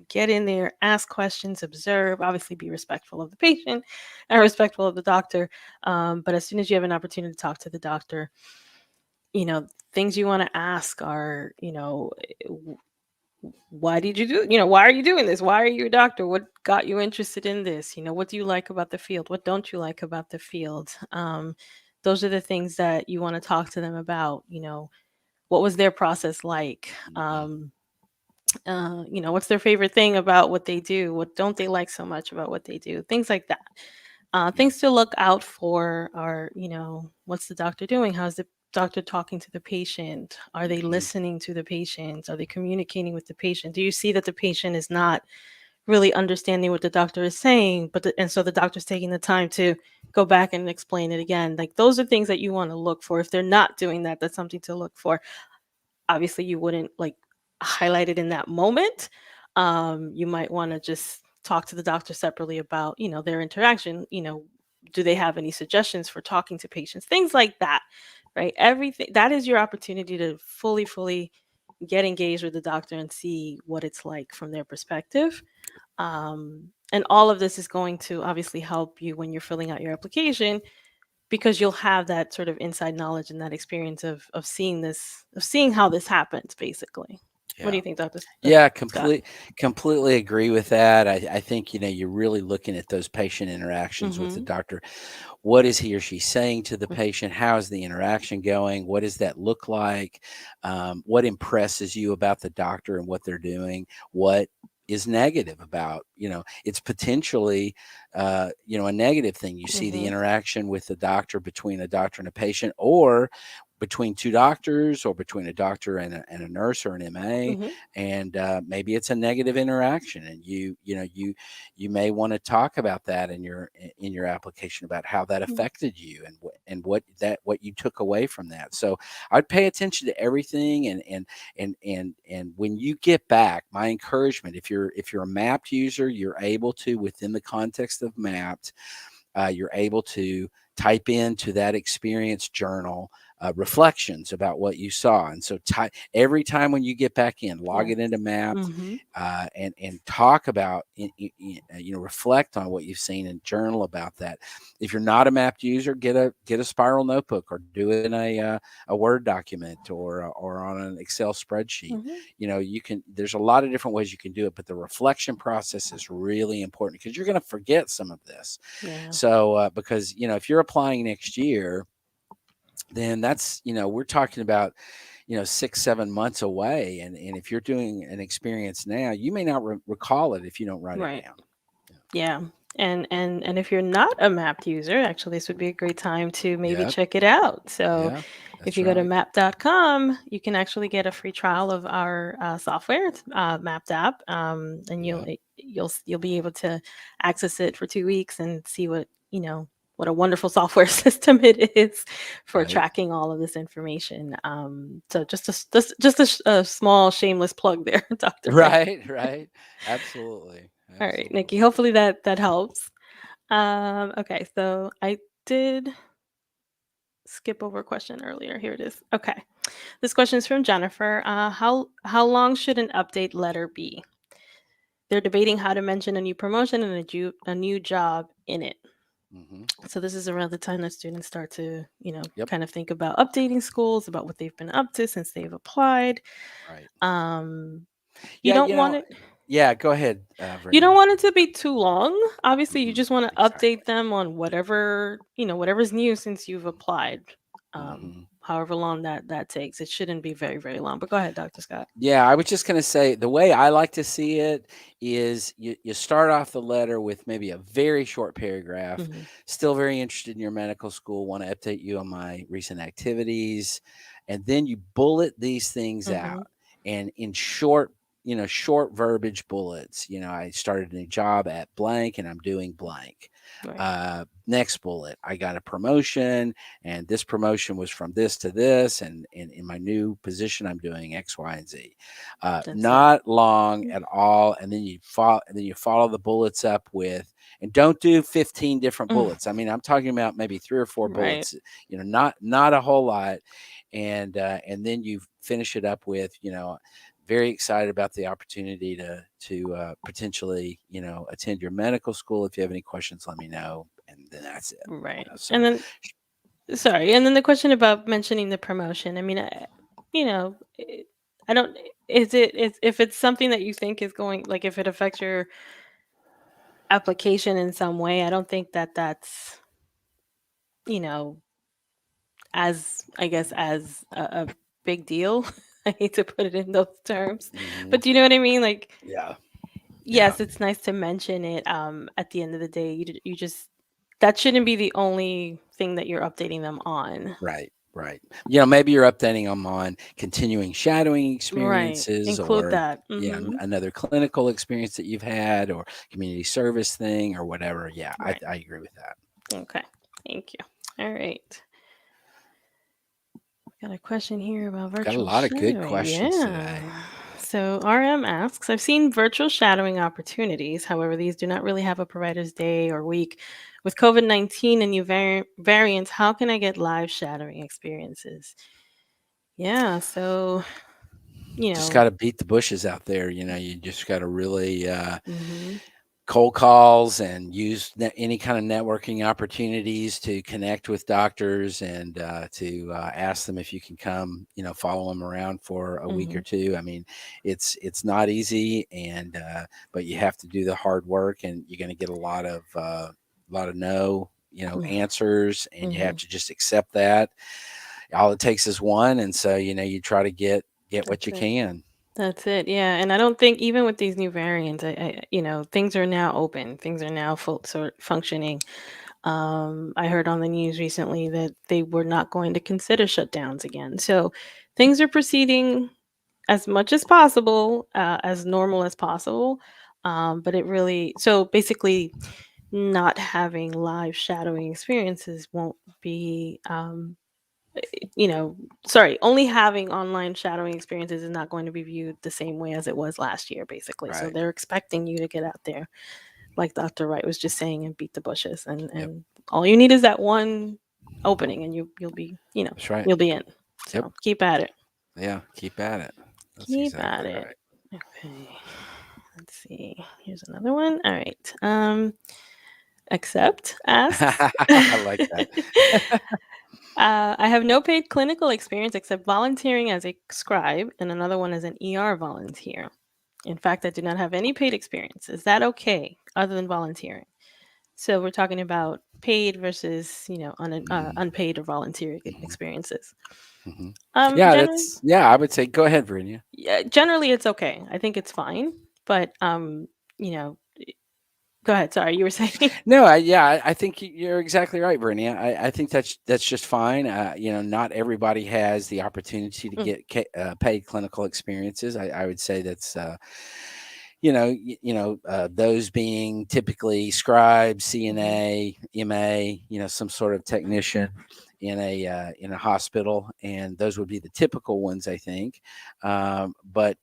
[SPEAKER 2] get in there, ask questions, observe, obviously be respectful of the patient and respectful of the doctor. But as soon as you have an opportunity to talk to the doctor, things you want to ask are, why did you do, why are you doing this? Why are you a doctor? What got you interested in this? What do you like about the field? What don't you like about the field? Those are the things that you want to talk to them about. What was their process like?
[SPEAKER 1] Mhm.
[SPEAKER 2] What's their favorite thing about what they do? What don't they like so much about what they do? Things like that.
[SPEAKER 1] Yeah.
[SPEAKER 2] Things to look out for are, what's the doctor doing? How's the doctor talking to the patient? Are they
[SPEAKER 1] Mhm.
[SPEAKER 2] listening to the patient? Are they communicating with the patient? Do you see that the patient is not really understanding what the doctor is saying, and so the doctor's taking the time to go back and explain it again? Like those are things that you want to look for. If they're not doing that, that's something to look for. Obviously you wouldn't like highlight it in that moment. You might want to just talk to the doctor separately about their interaction. Do they have any suggestions for talking to patients, things like that, right? Everything that is your opportunity to fully get engaged with the doctor and see what it's like from their perspective. And all of this is going to obviously help you when you're filling out your application, because you'll have that sort of inside knowledge and that experience of seeing how this happens basically. What do
[SPEAKER 1] Yeah.
[SPEAKER 2] you think, Doctor
[SPEAKER 1] Yeah,
[SPEAKER 2] Scott?
[SPEAKER 1] completely agree with that. I think, you're really looking at those patient interactions with the
[SPEAKER 2] Mm-hmm.
[SPEAKER 1] doctor. What is he or she saying to the patient? How is the interaction going? What does that look like? What impresses you about the doctor and what they're doing? What is negative about, it's potentially, a negative thing. You see the
[SPEAKER 2] Mm-hmm.
[SPEAKER 1] interaction with the doctor, between a doctor and a patient, or between two doctors, or between a doctor and a nurse or an MA,
[SPEAKER 2] Mm-hmm.
[SPEAKER 1] and maybe it's a negative interaction, and you may want to talk about that in your application, about how that affected you, and what you took away from that. So I'd pay attention to everything, and when you get back, my encouragement, if you're a mapped user, you're able to, within the context of mapped, you're able to type into that experience journal reflections about what you saw. And so every time when you get back in, log
[SPEAKER 2] Yes.
[SPEAKER 1] it into Mapped,
[SPEAKER 2] Mm-hmm.
[SPEAKER 1] and talk about, reflect on what you've seen and journal about that. If you're not a Mapped user, get a spiral notebook, or do it in a Word document, or on an Excel spreadsheet.
[SPEAKER 2] Mm-hmm.
[SPEAKER 1] You can. There's a lot of different ways you can do it, but the reflection process is really important, because you're going to forget some of this.
[SPEAKER 2] Yeah.
[SPEAKER 1] So, because, if you're applying next year, then that's, we're talking about, 6 7 months away. And if you're doing an experience now, you may not recall it if you don't write it
[SPEAKER 2] Right.
[SPEAKER 1] down.
[SPEAKER 2] Yeah. And if you're not a mapped user, actually this would be a great time to maybe
[SPEAKER 1] Yeah.
[SPEAKER 2] check it out. So
[SPEAKER 1] Yeah.
[SPEAKER 2] if
[SPEAKER 1] That's
[SPEAKER 2] you go to
[SPEAKER 1] right.
[SPEAKER 2] map.com, you can actually get a free trial of our software. It's Mapped app, and
[SPEAKER 1] Yeah.
[SPEAKER 2] you'll be able to access it for 2 weeks and see what a wonderful software system it is for
[SPEAKER 1] Right.
[SPEAKER 2] tracking all of this information. So just a small shameless plug there, Doctor Ray.
[SPEAKER 1] Right. Right. Absolutely.
[SPEAKER 2] All right, Nikki.
[SPEAKER 1] Absolutely.
[SPEAKER 2] Hopefully that helps. Okay, so I did skip over a question earlier. Here it is. Okay. This question is from Jennifer. How long should an update letter be? They're debating how to mention a new promotion and a new job in it.
[SPEAKER 1] Hmm.
[SPEAKER 2] So this is around the time that students start to,
[SPEAKER 1] Yep.
[SPEAKER 2] kind of think about updating schools, about what they've been up to since they've applied.
[SPEAKER 1] Right.
[SPEAKER 2] Um, you
[SPEAKER 1] Yeah.
[SPEAKER 2] don't want it
[SPEAKER 1] Yeah. Go ahead,
[SPEAKER 2] You don't
[SPEAKER 1] Brittany.
[SPEAKER 2] want it to be too long. Obviously, you just want to update
[SPEAKER 1] Exactly.
[SPEAKER 2] them on whatever's new since you've applied.
[SPEAKER 1] Hmm.
[SPEAKER 2] However long that takes. It shouldn't be very, very long. But go ahead, Dr. Scott.
[SPEAKER 1] Yeah, I was just going to say, the way I like to see it is, you start off the letter with maybe a very short paragraph.
[SPEAKER 2] Hmm.
[SPEAKER 1] Still very interested in your medical school. Want to update you on my recent activities. And then you bullet these things
[SPEAKER 2] Hmm.
[SPEAKER 1] out, and in short verbiage bullets. I started a new job at blank, and I'm doing blank.
[SPEAKER 2] Right.
[SPEAKER 1] Next bullet, I got a promotion, and this promotion was from this to this, and in my new position, I'm doing X, Y, and Z.
[SPEAKER 2] That's it.
[SPEAKER 1] Not long at all, and then you follow the bullets up with, and don't do 15 different
[SPEAKER 2] Mm.
[SPEAKER 1] bullets. I mean, I'm talking about maybe three or four
[SPEAKER 2] Right.
[SPEAKER 1] bullets. Not a whole lot, and then you finish it up with, very excited about the opportunity to potentially, attend your medical school. If you have any questions, let me know, and then that's it.
[SPEAKER 2] Right. And
[SPEAKER 1] So
[SPEAKER 2] then sorry, and then the question about mentioning the promotion. I mean, you know, it, I don't is it is if it's something that you think is going like if it affects your application in some way, I don't think that that's, you know, as I guess as a big deal. I hate to put it in those terms,
[SPEAKER 1] mhm.
[SPEAKER 2] but do you know what I mean? Like,
[SPEAKER 1] Yeah, yeah,
[SPEAKER 2] yes, it's nice to mention it. At the end of the day, you just that shouldn't be the only thing that you're updating them on.
[SPEAKER 1] right, right. Maybe you're updating them on continuing shadowing
[SPEAKER 2] Right.
[SPEAKER 1] experiences,
[SPEAKER 2] Include
[SPEAKER 1] or
[SPEAKER 2] that.
[SPEAKER 1] yeah,
[SPEAKER 2] Mm-hmm.
[SPEAKER 1] another clinical experience that you've had, or community service thing, or whatever. Yeah, I,
[SPEAKER 2] Right.
[SPEAKER 1] I agree with that.
[SPEAKER 2] Okay. Thank you. All right. Got a question here about
[SPEAKER 1] Got a
[SPEAKER 2] virtual
[SPEAKER 1] lot of good
[SPEAKER 2] shadowing.
[SPEAKER 1] questions today.
[SPEAKER 2] Yeah. So RM asks, I've seen virtual shadowing opportunities. However, these do not really have a provider's day or week. With COVID-19 and new variants, how can I get live shadowing experiences? Yeah. So, you
[SPEAKER 1] Just
[SPEAKER 2] know,
[SPEAKER 1] got to beat the bushes out there. You just got to really,
[SPEAKER 2] hmm
[SPEAKER 1] cold calls and use any kind of networking opportunities to connect with doctors and to ask them if you can come, follow them around for a week or
[SPEAKER 2] Mhm.
[SPEAKER 1] two. I mean, it's not easy, and but you have to do the hard work, and you're going to get a lot of no,
[SPEAKER 2] Mm.
[SPEAKER 1] answers, and you have
[SPEAKER 2] Mhm.
[SPEAKER 1] to just accept that. All it takes is one, and so you try to get what
[SPEAKER 2] That's
[SPEAKER 1] you
[SPEAKER 2] it.
[SPEAKER 1] can.
[SPEAKER 2] That's it. Yeah, and I don't think even with these new variants, things are now open. Things are now full sort functioning. I heard on the news recently that they were not going to consider shutdowns again. So things are proceeding as much as possible, as normal as possible. But it really, so basically, not having live shadowing experiences won't be, you know, sorry, only having online shadowing experiences is not going to be viewed the same way as it was last year, basically. So
[SPEAKER 1] Right.
[SPEAKER 2] they're expecting you to get out there, like Dr. Wright was just saying, and beat the bushes.
[SPEAKER 1] Yep.
[SPEAKER 2] And all you need is that one opening, and you'll be,
[SPEAKER 1] That's right.
[SPEAKER 2] you'll be in.
[SPEAKER 1] Yep.
[SPEAKER 2] So keep at it.
[SPEAKER 1] Yeah. Keep at it. That's
[SPEAKER 2] Keep at
[SPEAKER 1] exactly
[SPEAKER 2] it.
[SPEAKER 1] right.
[SPEAKER 2] Okay. Let's see. Here's another one. All right. Accept asks.
[SPEAKER 1] I like that.
[SPEAKER 2] I have no paid clinical experience except volunteering as a scribe and another one as an ER volunteer. In fact, I do not have any paid experience. Is that okay other than volunteering? So we're talking about paid versus,
[SPEAKER 1] Mhm,
[SPEAKER 2] unpaid or volunteer
[SPEAKER 1] mhm,
[SPEAKER 2] experiences.
[SPEAKER 1] mhm. Yeah,
[SPEAKER 2] Generally,
[SPEAKER 1] yeah, I would say go ahead, Virginia.
[SPEAKER 2] yeah, generally it's okay. I think it's fine. But you know, go ahead. Sorry, you were saying.
[SPEAKER 1] No, I think you're exactly right, Brittany. I think that's just fine. Not everybody has the opportunity to
[SPEAKER 2] Mm,
[SPEAKER 1] get paid clinical experiences. I would say that's those being typically scribe,
[SPEAKER 2] mhm.
[SPEAKER 1] CNA, MA, some sort of technician in a hospital, and those would be the typical ones, I think. But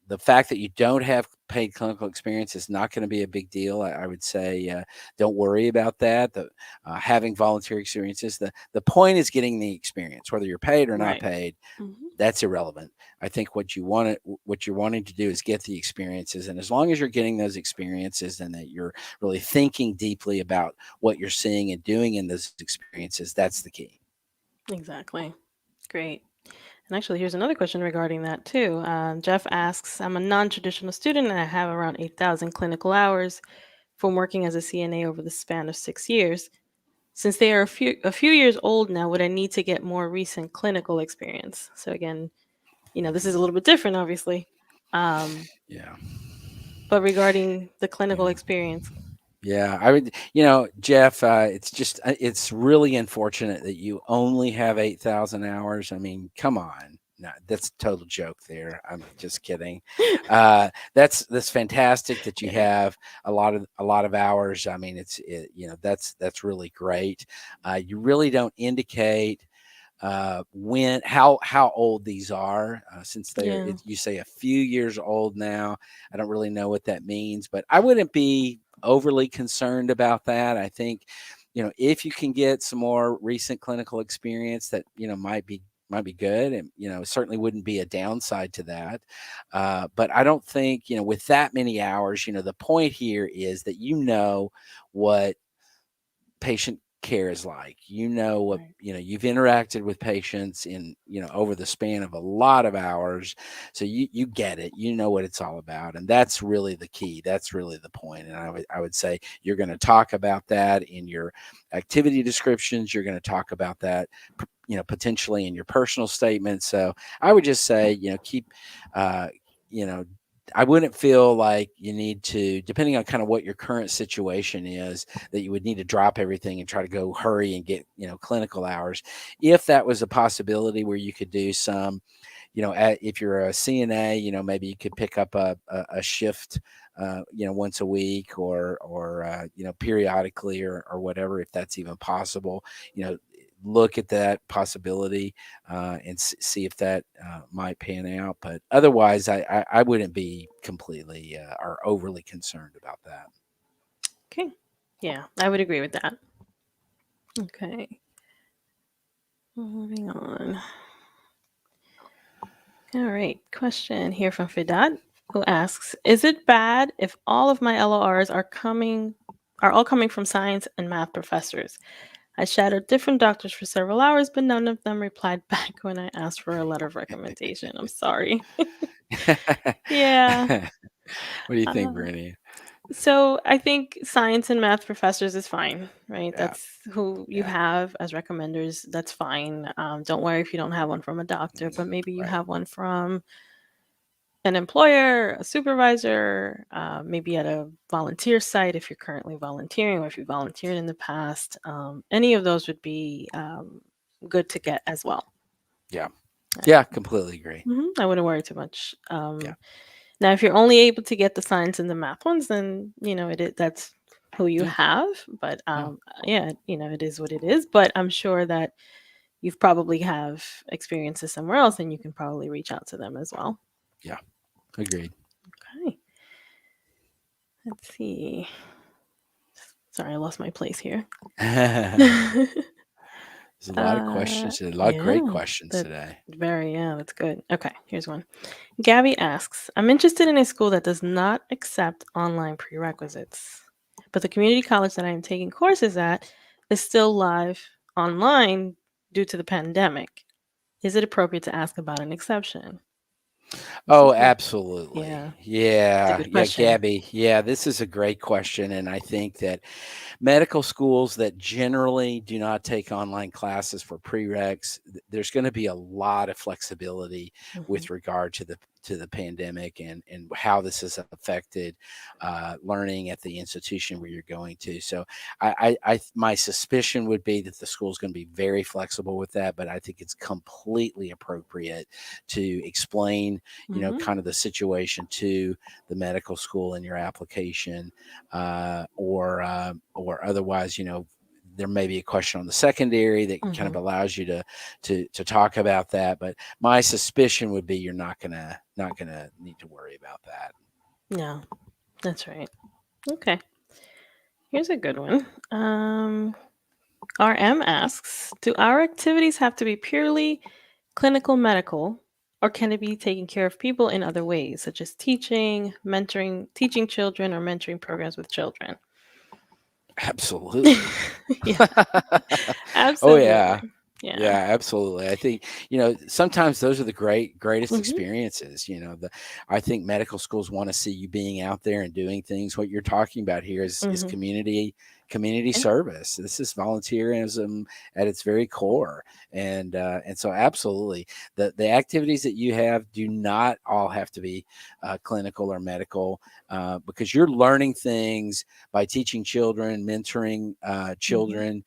[SPEAKER 1] the fact that you don't have paid clinical experience is not going to be a big deal. I would say don't worry about that. Having volunteer experiences, the point is getting the experience, whether you're paid or not
[SPEAKER 2] Right.
[SPEAKER 1] paid.
[SPEAKER 2] Hmm.
[SPEAKER 1] That's irrelevant. I think what you're wanting to do is get the experiences, and as long as you're getting those experiences, and that you're really thinking deeply about what you're seeing and doing in those experiences, that's the key.
[SPEAKER 2] Exactly. Great. And actually, here's another question regarding that too. Jeff asks, I'm a non-traditional student and I have around 8,000 clinical hours from working as a CNA over the span of 6 years. Since they are a few years old now, would I need to get more recent clinical experience? So again, this is a little bit different, obviously. Um,
[SPEAKER 1] Yeah,
[SPEAKER 2] but regarding the clinical
[SPEAKER 1] yeah.
[SPEAKER 2] experience,
[SPEAKER 1] Yeah, I would, Jeff, it's really unfortunate that you only have 8,000 hours. I mean, come on. No, that's a total joke there. I'm just kidding. That's fantastic that you
[SPEAKER 2] yeah,
[SPEAKER 1] have a lot of hours. I mean, that's really great. You really don't indicate when how old these are, since
[SPEAKER 2] yeah,
[SPEAKER 1] you say a few years old now. I don't really know what that means, but I wouldn't be overly concerned about that. I think if you can get some more recent clinical experience, that might be good, and certainly wouldn't be a downside to that. But I don't think with that many hours, the point here is that what patient care is like. What
[SPEAKER 2] right,
[SPEAKER 1] you've interacted with patients in over the span of a lot of hours, so you get it. You know what it's all about, and that's really the key. That's really the point. And I would say you're going to talk about that in your activity descriptions. You're going to talk about that potentially in your personal statement. So I would just say keep uh you know I wouldn't feel like you need to, depending on kind of what your current situation is, that you would need to drop everything and try to go hurry and get clinical hours. If that was a possibility where you could do some, if you're a CNA, maybe you could pick up a shift, once a week, or periodically, or whatever, if that's even possible. Look at that possibility, and see if that might pan out. But otherwise, I wouldn't be completely or overly concerned about that.
[SPEAKER 2] okay, yeah, I would agree with that. Okay, moving on. All right, question here from Fidat. who asks, "Is it bad if all of my LORs are all coming from science and math professors? I shadowed different doctors for several hours, but none of them replied back when I asked for a letter of recommendation. I'm sorry." Yeah.
[SPEAKER 1] What do you think,
[SPEAKER 2] Uh,
[SPEAKER 1] Brittany?
[SPEAKER 2] so I think science and math professors is fine, right?
[SPEAKER 1] Yeah,
[SPEAKER 2] That's who you
[SPEAKER 1] yeah,
[SPEAKER 2] have as recommenders. That's fine. Don't worry if you don't have one from a doctor, but maybe you
[SPEAKER 1] right.
[SPEAKER 2] have one from an employer, a supervisor, maybe at a volunteer site if you're currently volunteering or if you volunteered in the past. Any of those would be good to get as well.
[SPEAKER 1] Yeah,
[SPEAKER 2] Right.
[SPEAKER 1] yeah, completely agree.
[SPEAKER 2] I wouldn't worry too much.
[SPEAKER 1] Yeah,
[SPEAKER 2] Now, if you're only able to get the science and the math ones, then that's who you
[SPEAKER 1] yeah,
[SPEAKER 2] have. But
[SPEAKER 1] yeah,
[SPEAKER 2] yeah, it is what it is. But I'm sure that you've probably have experiences somewhere else, and you can probably reach out to them as well.
[SPEAKER 1] yeah. Agreed.
[SPEAKER 2] Okay, let's see. Sorry, I lost my place here.
[SPEAKER 1] There's a lot of
[SPEAKER 2] uh,
[SPEAKER 1] questions, a lot of great
[SPEAKER 2] yeah,
[SPEAKER 1] questions
[SPEAKER 2] that
[SPEAKER 1] today.
[SPEAKER 2] that's good. Okay, here's one. Gabby asks, "I'm interested in a school that does not accept online prerequisites, but the community college that I am taking courses at is still live online due to the pandemic. Is it appropriate to ask about an exception?" This
[SPEAKER 1] Oh,
[SPEAKER 2] is a
[SPEAKER 1] absolutely.
[SPEAKER 2] yeah, it's a
[SPEAKER 1] Yeah,
[SPEAKER 2] good
[SPEAKER 1] yeah,
[SPEAKER 2] question.
[SPEAKER 1] Gabby. Yeah, this is a great question, and I think that medical schools that generally do not take online classes for prereqs, there's going to be a lot of flexibility
[SPEAKER 2] Hmm.
[SPEAKER 1] with regard to the pandemic and how this has affected learning at the institution where you're going to. So, my suspicion would be that the school is going to be very flexible with that, but I think it's completely appropriate to explain,
[SPEAKER 2] Hmm.
[SPEAKER 1] kind of the situation to the medical school in your application, or otherwise, there may be a question on the secondary that kind of
[SPEAKER 2] Hmm.
[SPEAKER 1] allows you to talk about that. But my suspicion would be you're not gonna need to worry about that.
[SPEAKER 2] Yeah, that's right. Okay, here's a good one. RM asks, "Do our activities have to be purely clinical medical, or can it be taking care of people in other ways, such as teaching, mentoring, teaching children, or mentoring programs with children?"
[SPEAKER 1] Absolutely.
[SPEAKER 2] Yeah,
[SPEAKER 1] Oh yeah.
[SPEAKER 2] absolutely. Yeah.
[SPEAKER 1] Yeah, absolutely. I think, sometimes those are the greatest
[SPEAKER 2] Hmm.
[SPEAKER 1] experiences. I think medical schools want to see you being out there and doing things. What you're talking about here is
[SPEAKER 2] Hmm.
[SPEAKER 1] community
[SPEAKER 2] Yeah.
[SPEAKER 1] service. This is volunteerism at its very core. And so absolutely, the activities that you have do not all have to be clinical or medical, because you're learning things by teaching children, mentoring
[SPEAKER 2] Hmm.
[SPEAKER 1] children.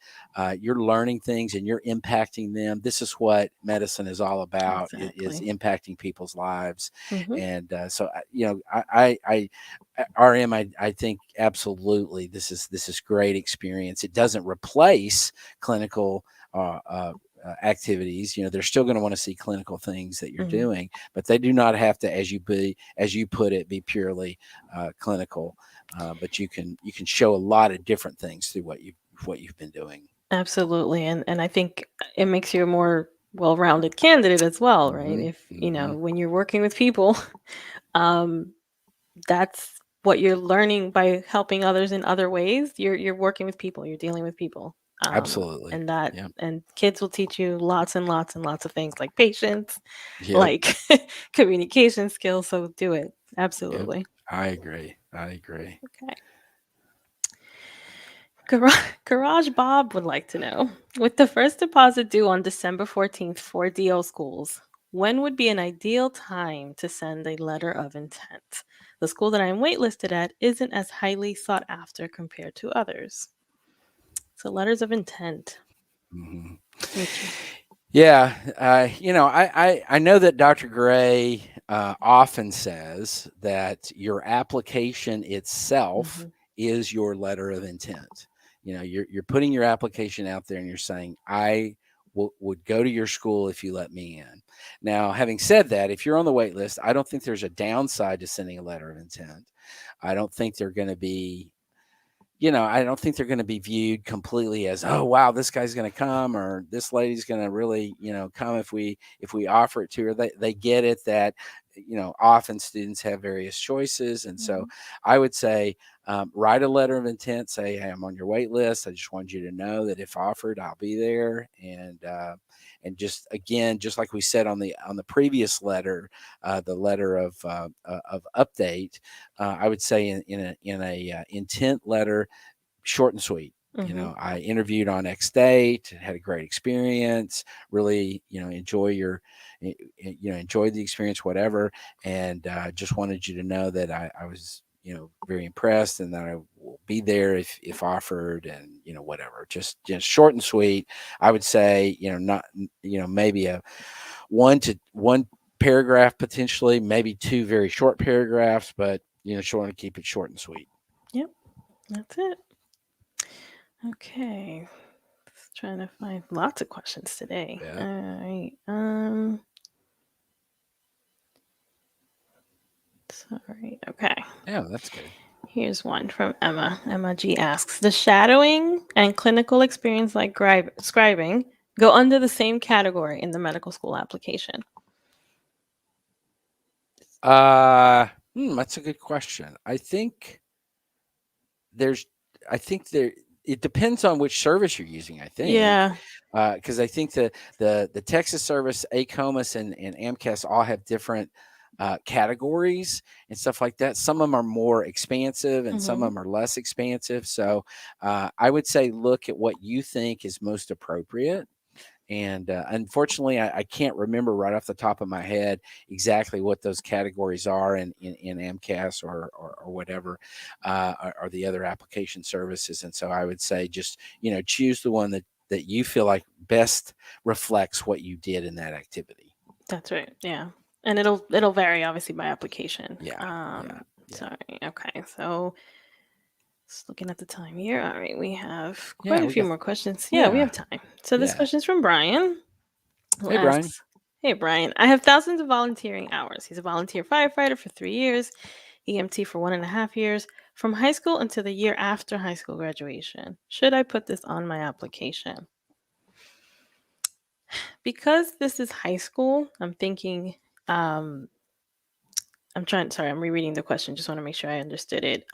[SPEAKER 1] You're learning things and you're impacting them. This is what medicine is all about: is
[SPEAKER 2] Exactly.
[SPEAKER 1] impacting people's lives.
[SPEAKER 2] Hmm.
[SPEAKER 1] And RM, I think absolutely this is great experience. It doesn't replace clinical activities. They're still going to want to see clinical things that you're
[SPEAKER 2] Hmm.
[SPEAKER 1] doing, but they do not have to, as you put it, be purely clinical. But you can show a lot of different things through what you've been doing.
[SPEAKER 2] Absolutely. And I think it makes you a more well-rounded candidate as well, right?
[SPEAKER 1] Hmm.
[SPEAKER 2] If,
[SPEAKER 1] Hmm.
[SPEAKER 2] when you're working with people, um, that's what you're learning by helping others in other ways. You're working with people, you're dealing with people.
[SPEAKER 1] Absolutely.
[SPEAKER 2] And that
[SPEAKER 1] Yeah.
[SPEAKER 2] and kids will teach you lots and lots and lots of things like patience,
[SPEAKER 1] Yep.
[SPEAKER 2] like communication skills. So do it.
[SPEAKER 1] Yep.
[SPEAKER 2] Absolutely.
[SPEAKER 1] I agree. I agree.
[SPEAKER 2] Okay. Garage Bob would like to know, with the first deposit due on December 14th for DO schools, when would be an ideal time to send a letter of intent? The school that I'm waitlisted at isn't as highly sought after compared to others. So, letters of intent.
[SPEAKER 1] Hmm.
[SPEAKER 2] Which,
[SPEAKER 1] Yeah, I know that Dr. Gray often says that your application itself
[SPEAKER 2] hmm.
[SPEAKER 1] is your letter of intent. You're putting your application out there and you're saying, I would go to your school if you let me in. Now, having said that, if you're on the wait list, I don't think there's a downside to sending a letter of intent. I don't think they're going to be I don't think they're going to be viewed completely as, oh wow, this guy's going to come, or this lady's going to really, come if we offer it to her. They get it that often students have various choices. And so
[SPEAKER 2] Mhm.
[SPEAKER 1] I would say, write a letter of intent, say, hey, I'm on your wait list. I just want you to know that if offered, I'll be there. And just again, just like we said on the previous letter, the letter of update, I would say in a intent letter, short and sweet.
[SPEAKER 2] Mhm.
[SPEAKER 1] I interviewed on X date, had a great experience, really, enjoyed the experience, whatever. And just wanted you to know that I was, very impressed, and that I will be there if offered, and, whatever. Just short and sweet. I would say, not, maybe a one paragraph, potentially, maybe two very short paragraphs, but, just want to keep it short and sweet.
[SPEAKER 2] Yep, that's it. Okay. Just trying to find lots of questions today.
[SPEAKER 1] Yeah.
[SPEAKER 2] All right. Sorry. Okay.
[SPEAKER 1] Yeah, that's good.
[SPEAKER 2] Here's one from Emma. Emma G asks, "The shadowing and clinical experience like scribing go under the same category in the medical school application?"
[SPEAKER 1] Uh, that's a good question. There's, I think there, it depends on which service you're using. I think,
[SPEAKER 2] Yeah.
[SPEAKER 1] because I think the Texas service, ACOMAS, and AMCAS all have different categories and stuff like that. Some of them are more expansive, and some of
[SPEAKER 2] Hmm.
[SPEAKER 1] them are less expansive. So I would say look at what you think is most appropriate. And unfortunately, I can't remember right off the top of my head exactly what those categories are in AMCAS or whatever, or the other application services. And so I would say just, choose the one that you feel like best reflects what you did in that activity.
[SPEAKER 2] That's right. Yeah. And it'll vary obviously by application.
[SPEAKER 1] Yeah. Yeah. Yeah.
[SPEAKER 2] Sorry. Okay. So just looking at the time here. All right, we have quite
[SPEAKER 1] Yeah.
[SPEAKER 2] a
[SPEAKER 1] We
[SPEAKER 2] few
[SPEAKER 1] got,
[SPEAKER 2] more questions. Yeah, we
[SPEAKER 1] yeah.
[SPEAKER 2] have time. So this
[SPEAKER 1] Yeah.
[SPEAKER 2] question is from Brian, who
[SPEAKER 1] Hey, Brian.
[SPEAKER 2] asks, "Hey Brian, I have thousands of volunteering hours. He's a volunteer firefighter for 3 years, EMT for 1.5 years, from high school until the year after high school graduation. Should I put this on my application?" Because this is high school, I'm thinking, um, sorry, I'm rereading the question. Just want to make sure I understood it.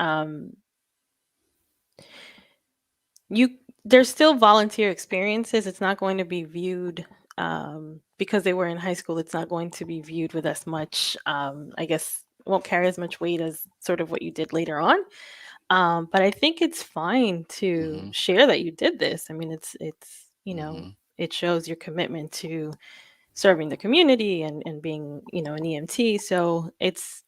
[SPEAKER 2] You There's still volunteer experiences. It's not going to be viewed, because they were in high school. It's not going to be viewed with as much, I guess, won't carry as much weight as sort of what you did later on. But I think it's fine to
[SPEAKER 1] Mm-hmm.
[SPEAKER 2] share that you did this. I mean, it's
[SPEAKER 1] Mm-hmm.
[SPEAKER 2] it shows your commitment to serving the community and being, an EMT. So it's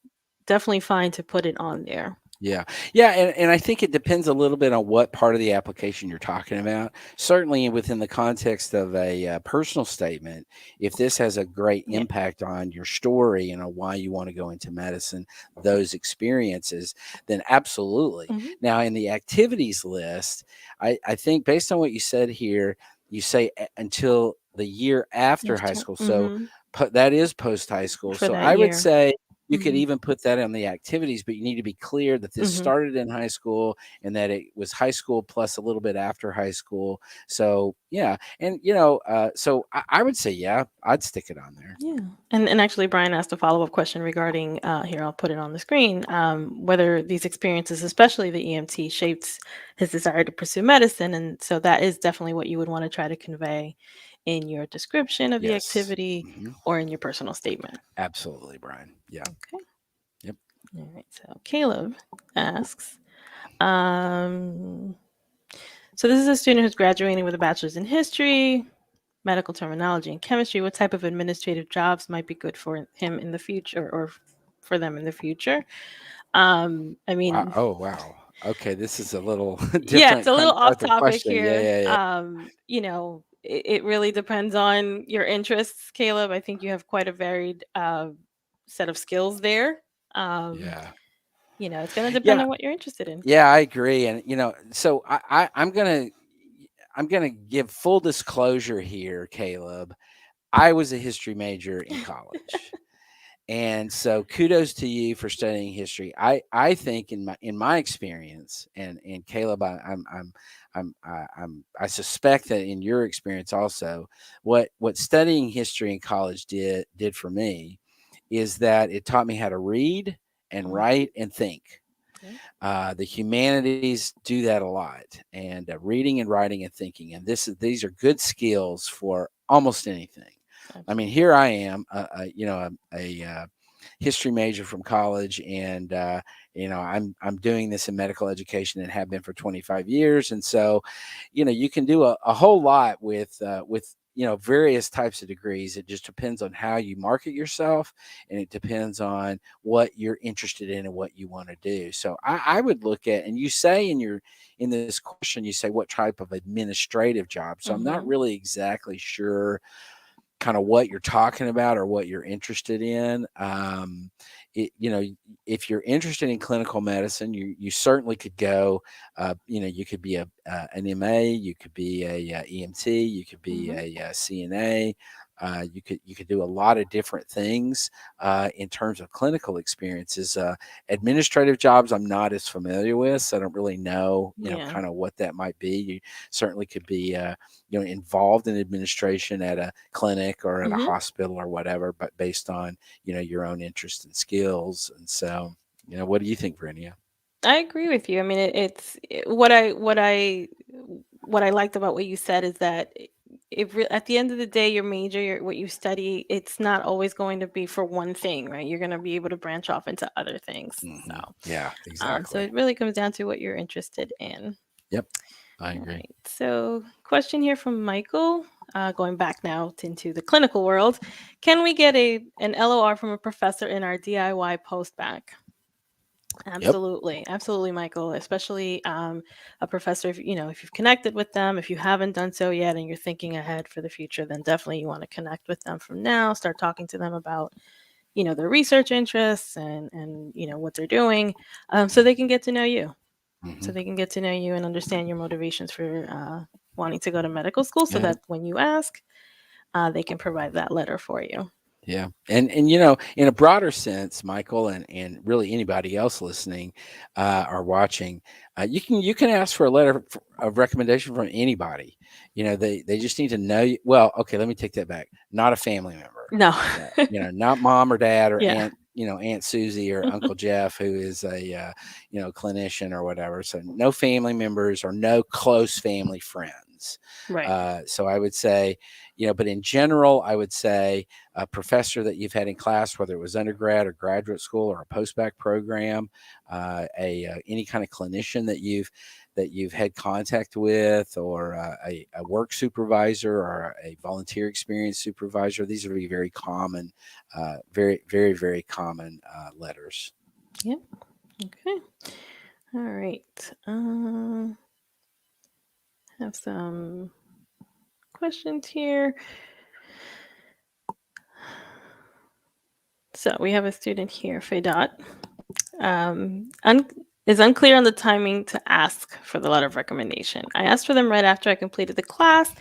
[SPEAKER 2] definitely fine to put it on there.
[SPEAKER 1] Yeah. Yeah, and I think it depends a little bit on what part of the application you're talking about. Certainly within the context of a personal statement, if this has a great
[SPEAKER 2] Yeah.
[SPEAKER 1] impact on your story and on why you want to go into medicine, those experiences, then absolutely.
[SPEAKER 2] Hmm.
[SPEAKER 1] Now, in the activities list, I think based on what you said here, you say until the year after high school. So
[SPEAKER 2] Hmm.
[SPEAKER 1] that is post high school.
[SPEAKER 2] For
[SPEAKER 1] So
[SPEAKER 2] that
[SPEAKER 1] I would
[SPEAKER 2] year.
[SPEAKER 1] say you could
[SPEAKER 2] Hmm.
[SPEAKER 1] even put that on the activities, but you need to be clear that this
[SPEAKER 2] Hmm.
[SPEAKER 1] started in high school and that it was high school plus a little bit after high school. So yeah, and so I would say yeah, I'd stick it on there.
[SPEAKER 2] Yeah. And actually, Brian asked a follow up question regarding, here, I'll put it on the screen, whether these experiences, especially the EMT, shaped his desire to pursue medicine. And so that is definitely what you would want to try to convey in your description of the
[SPEAKER 1] Yes,
[SPEAKER 2] activity or in your personal statement.
[SPEAKER 1] absolutely, Brian. Yeah,
[SPEAKER 2] Okay.
[SPEAKER 1] yep.
[SPEAKER 2] All right. So Caleb asks, um, so this is a student who's graduating with a bachelor's in history, medical terminology, and chemistry. What type of administrative jobs might be good for him in the future, or for them in the future? I
[SPEAKER 1] Wow.
[SPEAKER 2] mean,
[SPEAKER 1] Oh wow. Okay, this is a little
[SPEAKER 2] yeah, it's
[SPEAKER 1] different
[SPEAKER 2] a
[SPEAKER 1] kind
[SPEAKER 2] little
[SPEAKER 1] of
[SPEAKER 2] off
[SPEAKER 1] type of
[SPEAKER 2] topic
[SPEAKER 1] question. Yeah,
[SPEAKER 2] here.
[SPEAKER 1] yeah, yeah,
[SPEAKER 2] It really depends on your interests, Caleb. I think you have quite a varied set of skills there. Um,
[SPEAKER 1] yeah,
[SPEAKER 2] it's going to depend
[SPEAKER 1] yeah,
[SPEAKER 2] on what you're interested in.
[SPEAKER 1] yeah. I agree, and so I'm gonna give full disclosure here, Caleb. I was a history major in college. And so kudos to you for studying history. I think in my experience, and Caleb, I suspect that in your experience also, what studying history in college did for me is that it taught me how to read and
[SPEAKER 2] Mhm.
[SPEAKER 1] write and think.
[SPEAKER 2] Yeah,
[SPEAKER 1] The humanities do that a lot, and reading and writing and thinking, and these are good skills for almost anything. I mean,
[SPEAKER 2] absolutely.
[SPEAKER 1] here I am, history major from college, and I'm doing this in medical education and have been for 25 years, and so you can do a whole lot with various types of degrees. It just depends on how you market yourself, and it depends on what you're interested in and what you want to do. So I would look at, and you say in this question, you say what type of administrative job. So I'm not
[SPEAKER 2] Mhm.
[SPEAKER 1] really exactly sure kind of what you're talking about or what you're interested in. If you're interested in clinical medicine, you certainly could go. You could be an MA, you could be a EMT, you could be
[SPEAKER 2] Mhm.
[SPEAKER 1] a CNA. You could do a lot of different things in terms of clinical experiences. Administrative jobs, I'm not as familiar with, so I don't really know,
[SPEAKER 2] Yeah.
[SPEAKER 1] kind of what that might be. You certainly could be involved in administration at a clinic or at a
[SPEAKER 2] Mhm.
[SPEAKER 1] hospital or whatever, but based on your own interests and skills. And so, what do you think, Brinia?
[SPEAKER 2] I agree with you. I mean, what I liked about what you said is that at the end of the day, your major, what you study, it's not always going to be for one thing, right? You're going to be able to branch off into other things.
[SPEAKER 1] Yeah,
[SPEAKER 2] So
[SPEAKER 1] exactly.
[SPEAKER 2] it really comes down to what you're interested in.
[SPEAKER 1] Yep, I
[SPEAKER 2] All
[SPEAKER 1] agree.
[SPEAKER 2] right. So, question here from Michael. Going back now into the clinical world, can we get an LOR from a professor in our DIY postbac?
[SPEAKER 1] Yep.
[SPEAKER 2] Absolutely, absolutely, Michael. Especially a professor, if you've connected with them, if you haven't done so yet, and you're thinking ahead for the future, then definitely you want to connect with them from now. Start talking to them about, their research interests and what they're doing, so they can get to know you,
[SPEAKER 1] Hmm.
[SPEAKER 2] and understand your motivations for wanting to go to medical school, so
[SPEAKER 1] Yeah.
[SPEAKER 2] that when you ask, they can provide that letter for you.
[SPEAKER 1] Yeah. And in a broader sense, Michael, and really anybody else listening or watching, you can ask for a letter of recommendation from anybody. They just need to know you. Well, okay, let me take that back. Not a family member.
[SPEAKER 2] No.
[SPEAKER 1] Not mom or dad or
[SPEAKER 2] Yeah.
[SPEAKER 1] Aunt Susie or Uncle Jeff, who is a clinician or whatever. So no family members or no close family friends.
[SPEAKER 2] Right.
[SPEAKER 1] So I would say, but in general, I would say a professor that you've had in class, whether it was undergrad or graduate school or a postbac program, any kind of clinician that you've had contact with, or a work supervisor or a volunteer experience supervisor. These are very common, very, very, very common letters.
[SPEAKER 2] Yep. Okay. All right. Have some questions here. So we have a student here, Fedot. Is unclear on the timing to ask for the letter of recommendation. I asked for them right after I completed the class,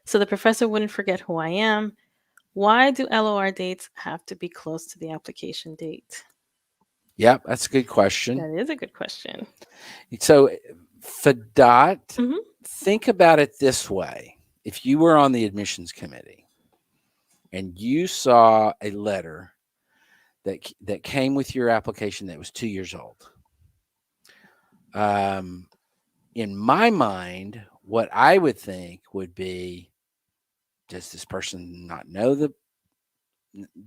[SPEAKER 2] so the professor wouldn't forget who I am. Why do LOR dates have to be close to the application date?
[SPEAKER 1] Yep, that's a good question.
[SPEAKER 2] That is a good question.
[SPEAKER 1] So, Fadot,
[SPEAKER 2] Hmm.
[SPEAKER 1] think about it this way: if you were on the admissions committee and you saw a letter that came with your application that was 2 years old, um, in my mind, what I would think would be, does this person not know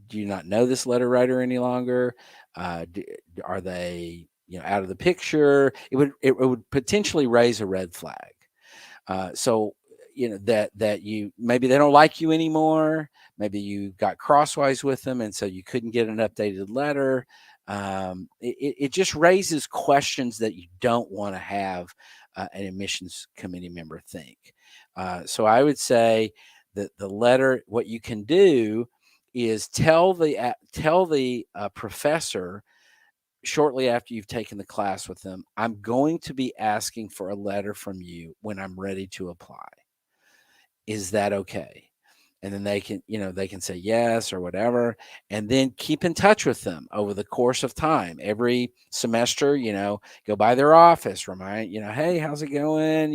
[SPEAKER 1] do you not know this letter writer any longer? Do, are they, out of the picture? It would potentially raise a red flag. So that you, maybe they don't like you anymore. Maybe you got crosswise with them, and so you couldn't get an updated letter. It just raises questions that you don't want to have an admissions committee member think. So I would say that the letter, what you can do is tell the professor shortly after you've taken the class with them, I'm going to be asking for a letter from you when I'm ready to apply. Is that okay? and then they can, they can say yes or whatever, and then keep in touch with them over the course of time. Every semester, go by their office, remind, hey, how's it going?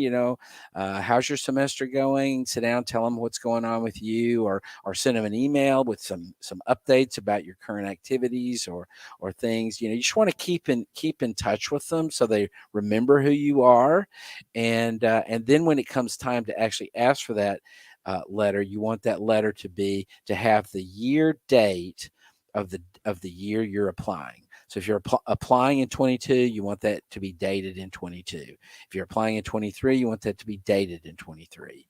[SPEAKER 1] How's your semester going? Sit down, tell them what's going on with you, or send them an email with some updates about your current activities or things. You just want to keep in touch with them so they remember who you are, and then when it comes time to actually ask for that letter, you want that letter to have the year date of the year you're applying. So if you're applying in 22, you want that to be dated in 22. If you're applying in 23, you want that to be dated in 23.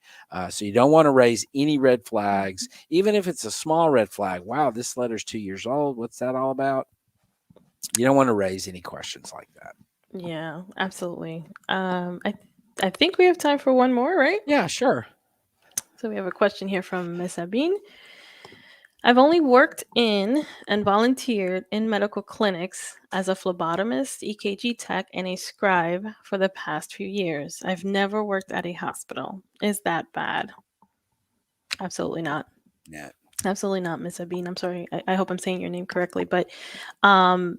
[SPEAKER 1] So you don't want to raise any red flags, even if it's a small red flag. Wow, this letter's 2 years old. What's that all about? You don't want to raise any questions like that.
[SPEAKER 2] Yeah, absolutely. I think we have time for one more, right?
[SPEAKER 1] Yeah, sure.
[SPEAKER 2] So we have a question here from Miss Sabine. I've only worked in and volunteered in medical clinics as a phlebotomist, EKG tech, and a scribe for the past few years. I've never worked at a hospital. Is that bad? Absolutely not.
[SPEAKER 1] Yeah.
[SPEAKER 2] Absolutely not, Miss Sabine. I'm sorry. I hope I'm saying your name correctly, but um,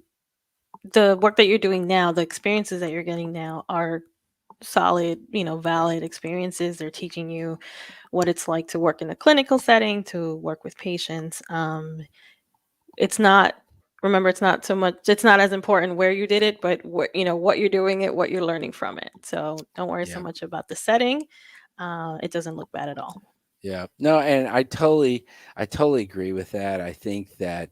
[SPEAKER 2] the work that you're doing now, the experiences that you're getting now are solid, valid experiences. They're teaching you what it's like to work in a clinical setting, to work with patients. It's not, remember, it's not so much, it's not as important where you did it, but what you're doing it, what you're learning from it. So don't worry so
[SPEAKER 1] Yeah.
[SPEAKER 2] much about the setting. It doesn't look bad at all.
[SPEAKER 1] Yeah. No, and I totally agree with that. I think that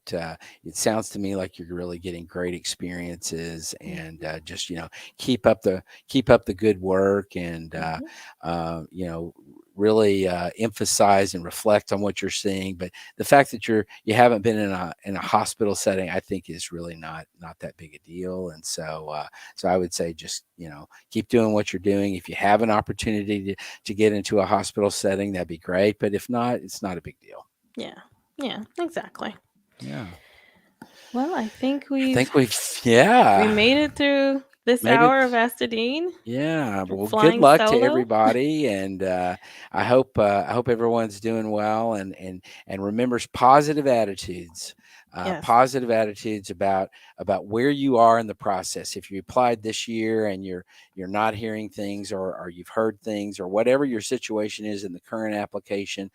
[SPEAKER 1] it sounds to me like you're really getting great experiences, and just keep up the good work, and
[SPEAKER 2] Mhm.
[SPEAKER 1] you know really emphasize and reflect on what you're seeing. But the fact that you haven't been in a hospital setting, I think, is really not that big a deal. And so I would say just keep doing what you're doing. If you have an opportunity to get into a hospital setting, that'd be great. But if not, it's not a big deal.
[SPEAKER 2] Yeah. Yeah, exactly.
[SPEAKER 1] Yeah.
[SPEAKER 2] Well, I think
[SPEAKER 1] I
[SPEAKER 2] we've
[SPEAKER 1] think
[SPEAKER 2] we
[SPEAKER 1] yeah,
[SPEAKER 2] made it through this
[SPEAKER 1] made it.
[SPEAKER 2] hour of Astadine.
[SPEAKER 1] Yeah.
[SPEAKER 2] We're
[SPEAKER 1] Well, good
[SPEAKER 2] flying
[SPEAKER 1] luck to
[SPEAKER 2] solo.
[SPEAKER 1] everybody. And I hope everyone's doing well, and remembers positive attitudes.
[SPEAKER 2] Yes.
[SPEAKER 1] Positive attitudes about where you are in the process. If you applied this year and you're not hearing things, or you've heard things, or whatever your situation is in the current application,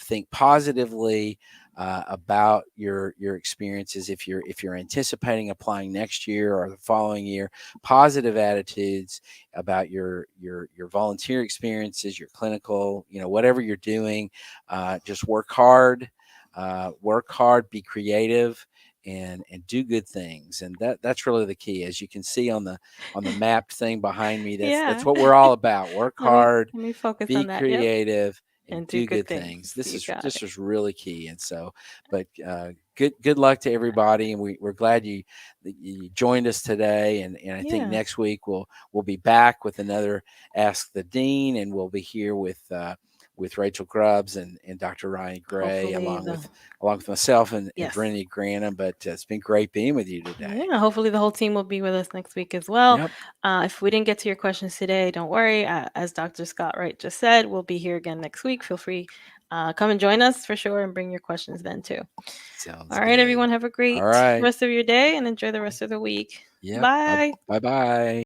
[SPEAKER 1] think positively about your experiences. If you're anticipating applying next year or the following year, positive attitudes about your volunteer experiences, your clinical, whatever you're doing. Just work hard, be creative, and do good things. And that's really the key. As you can see on the mapped thing behind me, that's
[SPEAKER 2] Yeah.
[SPEAKER 1] what we're all about. Work
[SPEAKER 2] Let me
[SPEAKER 1] hard,
[SPEAKER 2] let me focus
[SPEAKER 1] be
[SPEAKER 2] on that. Yep.
[SPEAKER 1] creative, and
[SPEAKER 2] And do
[SPEAKER 1] do
[SPEAKER 2] good
[SPEAKER 1] good
[SPEAKER 2] things.
[SPEAKER 1] things. This
[SPEAKER 2] You
[SPEAKER 1] is
[SPEAKER 2] got
[SPEAKER 1] this
[SPEAKER 2] it.
[SPEAKER 1] is really key. And so, but good luck to everybody, and we're glad that you joined us today. And I think
[SPEAKER 2] Yeah.
[SPEAKER 1] next week we'll be back with another Ask the Dean, and we'll be here with Rachel Grubbs and Dr. Ryan Gray,
[SPEAKER 2] Hopefully
[SPEAKER 1] along
[SPEAKER 2] the
[SPEAKER 1] with along with myself and
[SPEAKER 2] yes.
[SPEAKER 1] Brittany Granum. But it's been great being with you today.
[SPEAKER 2] Yeah, hopefully the whole team will be with us next week as well.
[SPEAKER 1] Yep,
[SPEAKER 2] If we didn't get to your questions today, don't worry. As Dr. Scott Wright just said, we'll be here again next week. Feel free, come and join us for sure, and bring your questions then too.
[SPEAKER 1] sounds
[SPEAKER 2] All right,
[SPEAKER 1] good.
[SPEAKER 2] everyone, have a
[SPEAKER 1] All
[SPEAKER 2] great
[SPEAKER 1] right.
[SPEAKER 2] rest of your day and enjoy the rest of the week.
[SPEAKER 1] Yep. Bye
[SPEAKER 2] Bye.
[SPEAKER 1] bye.